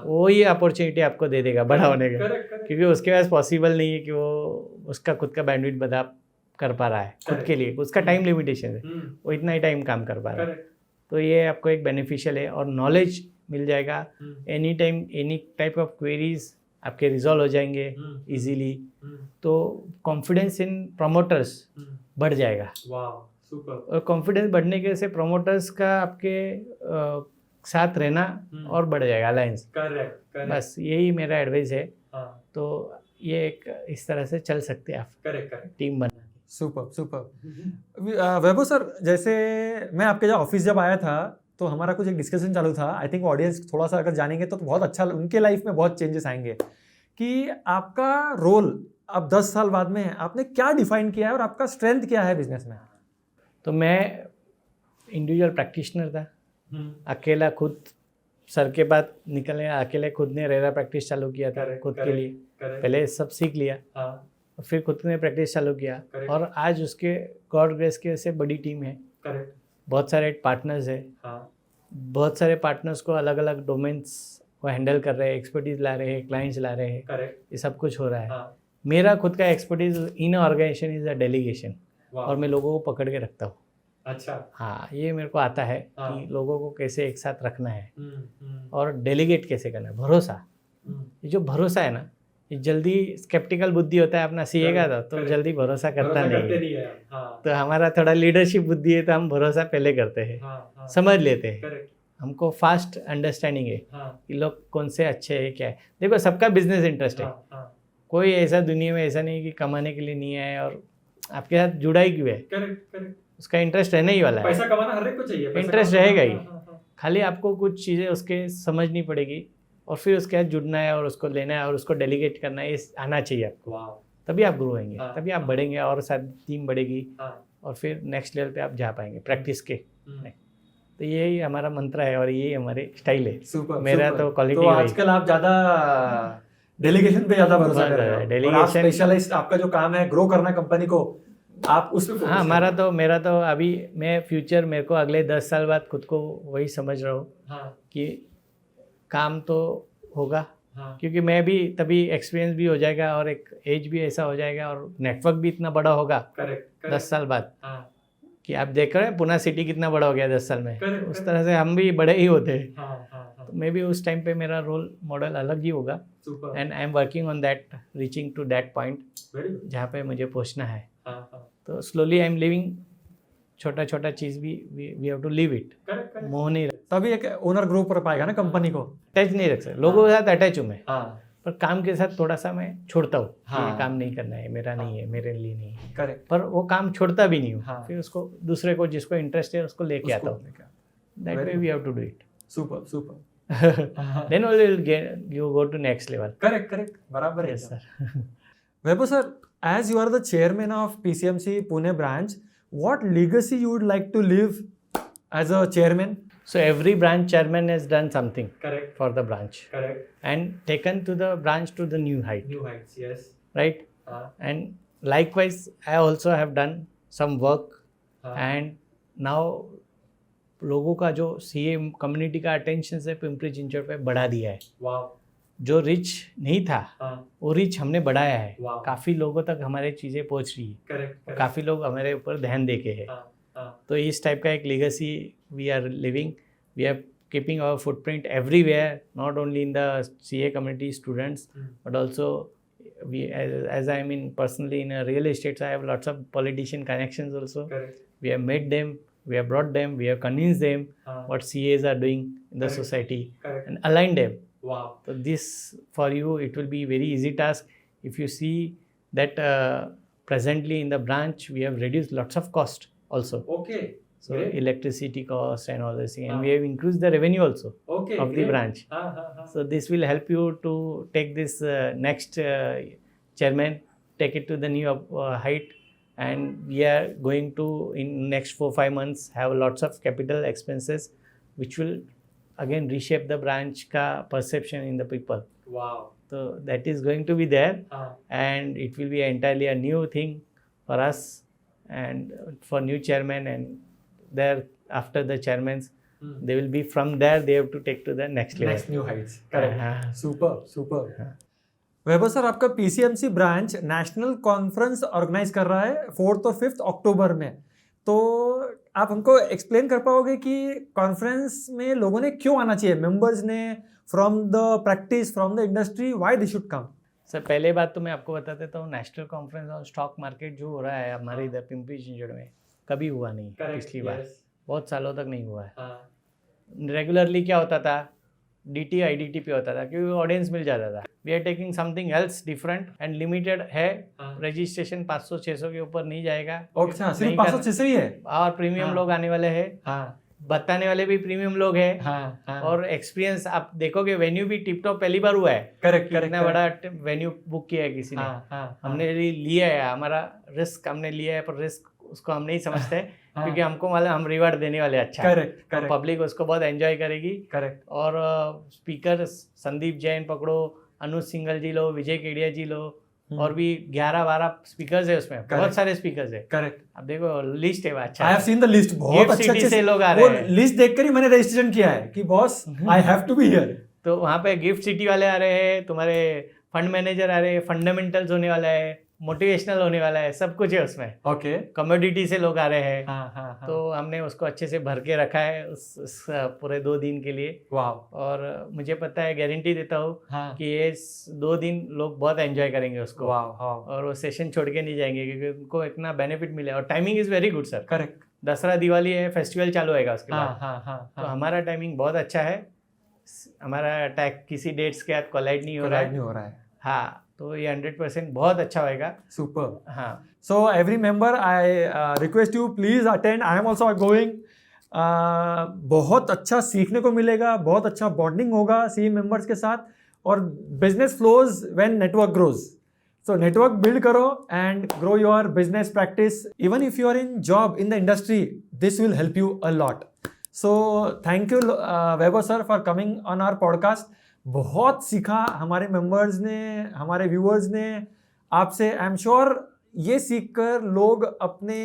वो ही अपॉर्चुनिटी आपको दे देगा बड़ा होने का, क्योंकि उसके पास पॉसिबल नहीं है कि वो उसका खुद का बैंडविड्थ बड़ा कर पा रहा है खुद के लिए, उसका टाइम लिमिटेशन है, वो इतना ही टाइम काम कर पा रहा है। तो ये आपको एक बेनिफिशियल है, और नॉलेज मिल जाएगा, any time any type of queries आपके रिजॉल्व हो जाएंगे इजीली। तो कॉन्फिडेंस इन प्रमोटर्स बढ़ जाएगा, और कॉन्फिडेंस बढ़ने के से प्रमोटर्स का आपके साथ रहना और बढ़ जाएगा, अलायंस। बस यही मेरा एडवाइस है। तो ये एक इस तरह से चल सकते हैं आप टीम बना। सुपर। वैभव सर, जैसे मैं आपके जब ऑफिस जब आया था तो हमारा कुछ एक डिस्कशन चालू था, आई थिंक ऑडियंस थोड़ा सा अगर जानेंगे तो बहुत अच्छा, उनके लाइफ में बहुत चेंजेस आएंगे, कि आपका रोल अब 10 साल बाद में आपने क्या डिफाइन किया है और आपका स्ट्रेंथ क्या है बिजनेस में? तो मैं इंडिविजुअल प्रैक्टिशनर था, अकेला खुद सर के बाद निकले, अकेले खुद ने रेरा प्रैक्टिस चालू किया था खुद के लिए, पहले सब सीख लिया, और फिर खुद ने प्रैक्टिस चालू किया, और आज उसके गॉड ग्रेस के से बड़ी टीम है, बहुत सारे पार्टनर्स है, बहुत सारे पार्टनर्स को अलग अलग डोमेन्स को हैंडल कर रहे हैं, एक्सपर्टीज ला रहे हैं, क्लाइंट्स ला रहे हैं, ये सब कुछ हो रहा है। मेरा खुद का expertise in organization is a delegation, और मैं लोगों को पकड़ के रखता हूँ। अच्छा, हाँ, ये मेरे को आता है कि लोगों को कैसे एक साथ रखना है, और डेलीगेट कैसे करना है, भरोसा। ये जो भरोसा है ना, ये जल्दी स्केप्टिकल बुद्धि होता है अपना सीए का, तो जल्दी भरोसा करता नहीं है। तो हमारा थोड़ा लीडरशिप बुद्धि है, तो हम भरोसा पहले करते हैं, समझ लेते हैं, हमको फास्ट अंडरस्टैंडिंग है कि लोग कौन से अच्छे हैं, क्या है। देखो, सबका बिजनेस इंटरेस्ट है, कोई ऐसा दुनिया में ऐसा नहीं कि कमाने के लिए नहीं है और आपके साथ जुड़ा ही क्यों है, उसका इंटरेस्ट रहने ही वाला है, पैसा कमाना हर एक को चाहिए, इंटरेस्ट रहेगा ही, खाली आपको कुछ चीज़ें उसके समझनी पड़ेगी, और फिर उसके साथ जुड़ना है, और उसको लेना है, और उसको डेलीगेट करना है, ये आना चाहिए आपको। तभी आप ग्रो होंगे, तभी आप बढ़ेंगे, और साथ टीम बढ़ेगी, और फिर नेक्स्ट लेवल पे आप जा पाएंगे प्रैक्टिस के। तो यही हमारा मंत्र है, और यही हमारे स्टाइल है। मेरा तो क्वालिटी। तो आजकल आप ज़्यादा डेलीगेशन पे ज़्यादा भरोसा कर रहे हो, डेलीगेशन, स्पेशलाइज्ड आपका जो काम है ग्रो करना कंपनी को, आप उस पे। हाँ, मेरा तो अभी मैं फ्यूचर, मेरे को अगले 10 साल बाद खुद को वही समझ रहा हूँ कि काम तो होगा, क्योंकि मैं भी तभी एक्सपीरियंस भी हो जाएगा, और एक एज भी ऐसा हो जाएगा, और नेटवर्क भी इतना बड़ा होगा 10 साल बाद, कि आप देख रहे हैं पुणे सिटी कितना बड़ा हो गया 10 साल में, उस तरह से हम भी बड़े ही होते हैं। तो मैं भी उस टाइम पे मेरा रोल मॉडल अलग ही होगा, and I am working on that, reaching to that point जहाँ पे मुझे पहुँचना है। तो स्लोली आई एम लिविंग, छोटा छोटा चीज़ भी we have to live it, मोह नहीं रख, तभी एक ओनर ग्रो कर पाएगा ना कंपनी को, अटैच नहीं रख सकते, लोगों के साथ अटैच हूँ मैं, पर काम के साथ थोड़ा सा मैं छोड़ता हूँ, ये काम नहीं करना है, मेरा नहीं है, मेरे लिए नहीं है, करेक्ट, पर वो काम छोड़ता भी नहीं हूँ, फिर उसको दूसरे को, जिसको इंटरेस्ट है, उसको लेके आता हूँ, that way we have to do it. Super then only you go to next level. Correct, बराबर है। Yes sir. Vaibhav sir, as you are the chairman of PCMC Pune branch, what legacy you would like to leave as a chairman? So every branch chairman has done something for the branch, and taken to the branch to the new heights, yes, right? And likewise I also have done some work, and now लोगों का जो CA community का attention से पिंपरी चिंचवड पे बढ़ा दिया है, जो रिच नहीं था हाँ, वो रिच हमने बढ़ाया है, वाह। काफ़ी लोगों तक हमारे चीज़ें पहुंच रही है, करेक्ट काफ़ी लोग हमारे ऊपर ध्यान दे के है। तो इस टाइप का एक legacy we are living, we are keeping our footprint everywhere, not only in the CA community students but also we as I mean personally in a real estate, so I have lots of politician connections also. We have met them, we have brought them, we have convinced them what CAs are doing in the society and aligned them. Wow. So this for you it will be very easy task if you see that presently in the branch we have reduced lots of cost also. Okay. So Great. electricity cost and all this thing, and we have increased the revenue also Okay. of the branch. हाँ. So this will help you to take this next chairman, take it to the new height, and we are going to in next 4-5 months have lots of capital expenses, which will again reshape the branch ka perception in the people. Wow. So that is going to be there, and it will be entirely a new thing for us and for new chairman, and there after the chairmans they will be from there they have to take to the next level. Next new heights. Correct. हाँ. Super Vaibhav sir, आपका PCMC branch national conference organise कर रहा है 4th और 5th अक्टूबर में, तो आप हमको एक्सप्लेन कर पाओगे कि कॉन्फ्रेंस में लोगों ने क्यों आना चाहिए, मेंबर्स ने, from the practice, from the industry, why they should come? Sir पहले बात तो मैं आपको बता देता हूँ, national conference on stock market जो हो रहा है हमारे इधर पिंपरी चिंचवड़ में कभी हुआ नहीं, पिछली बार बहुत सालों तक नहीं हुआ है। रेगुलरली क्या होता था, DT IDT पे होता था क्योंकि ऑडियंस मिल जाता था। We are taking something else different and limited है, रजिस्ट्रेशन 500-600 के ऊपर नहीं जाएगा। अच्छा, सिर्फ 500-600 ही है? और प्रीमियम लोग आने वाले हैं, बताने वाले भी प्रीमियम लोग हैं, और एक्सपीरियंस आप देखोगे वेन्यू भी टिप टॉप पहली बार हुआ है। करेक्ट। इतना बड़ा वेन्यू बुक किया है किसी ने, हमने लिया है, हमारा रिस्क हमने लिया है, पर रिस्क उसको हम नहीं समझते क्योंकि हमको मालूम हम रिवार्ड देने वाले अच्छा। करेक्ट। पब्लिक उसको बहुत एंजॉय करेगी। करेक्ट। और स्पीकर संदीप जैन पकड़ो, अनुज सिंघल जी लो, विजय केडिया जी लो, और भी 11-12 स्पीकर्स है उसमें, बहुत सारे स्पीकर्स है। करेक्ट। अब देखो लिस्ट है, अच्छा I have seen the list, बहुत अच्छे से लोग आ रहे हैं। लिस्ट देखकर ही मैंने रजिस्ट्रेशन किया है कि boss I have to be here. तो वहाँ पे गिफ्ट सिटी वाले आ रहे हैं, तुम्हारे फंड मैनेजर आ रहे हैं, फंडामेंटल्स होने वाला है, मोटिवेशनल होने वाला है, सब कुछ है उसमें। ओके। कमोडिटी से लोग आ रहे हैं। हाँ. तो हमने उसको अच्छे से भर के रखा है उस पूरे 2 दिन के लिए। वाह। और मुझे पता है, गारंटी देता हूँ कि ये 2 दिन लोग बहुत एंजॉय करेंगे उसको। वाह। और वो सेशन छोड़ के नहीं जाएंगे क्योंकि उनको इतना बेनिफिट मिले, और timing is very good sir. Correct. Dussehra Diwali है, फेस्टिवल चालू होएगा उसके बाद। हाँ. तो हमारा टाइमिंग बहुत अच्छा है, हमारा टैग किसी डेट्स के साथ कोलाइड नहीं हो रहा है। हाँ, तो ये 100% बहुत अच्छा होएगा। सुपर। हाँ। So every member, I request you please attend, I am also going. बहुत अच्छा सीखने को मिलेगा, बहुत अच्छा बॉन्डिंग होगा सी मेंबर्स के साथ, और business flows when network grows. So network build करो and grow your business practice. Even if you are in job in the industry, this will help you a lot. So thank you Vaibhav sir for coming on our podcast. बहुत सीखा हमारे members ने, हमारे viewers ने आपसे। I am sure ये सीखकर लोग अपने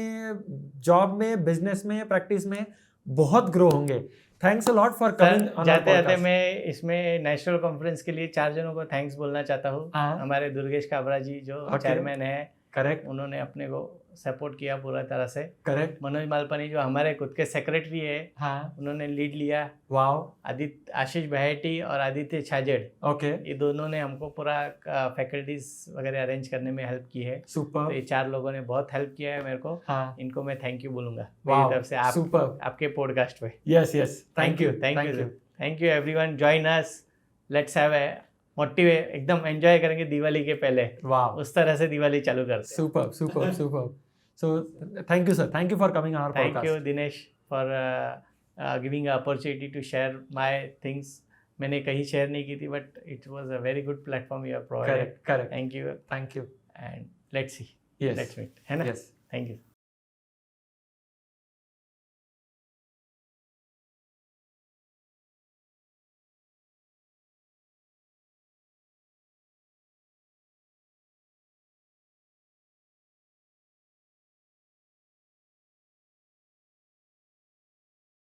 जॉब में, बिजनेस में, प्रैक्टिस में बहुत ग्रो होंगे। Thanks a lot for coming on our जाते मैं इसमें नेशनल कॉन्फ्रेंस के लिए 4 जनों को थैंक्स बोलना चाहता हूँ। हमारे दुर्गेश काबरा जी जो चेयरमैन है, करेक्ट, उन्होंने अपने को सपोर्ट किया पूरा तरह से। करेक्ट। मनोज मालपानी जो हमारे खुद के सेक्रेटरी है, उन्होंने लीड लिया। वाह। आशीष बहेटी और आदित्य छाजेड़, ओके, ये दोनों ने हमको पूरा फैकल्टीज वगैरह अरेंज करने में हेल्प की है। सुपर। तो ये 4 लोगों ने बहुत हेल्प किया है मेरे को। इनको मैं थैंक यू बोलूंगा मेरी तरफ से, आपके पॉडकास्ट पे। Yes, thank you everyone, join us, let's have a motivate, एकदम एंजॉय करेंगे दिवाली के पहले। वाह, उस तरह से दिवाली चालू करते हैं। Super. So thank you sir, thank you for coming on our podcast. Thank you Dinesh for giving an opportunity to share my things. मैंने कहीं शेयर नहीं की थी, but it was a very good platform you have provided. Correct. Thank you. And let's see. Yes. Let's meet. है ना? Yes. Thank you.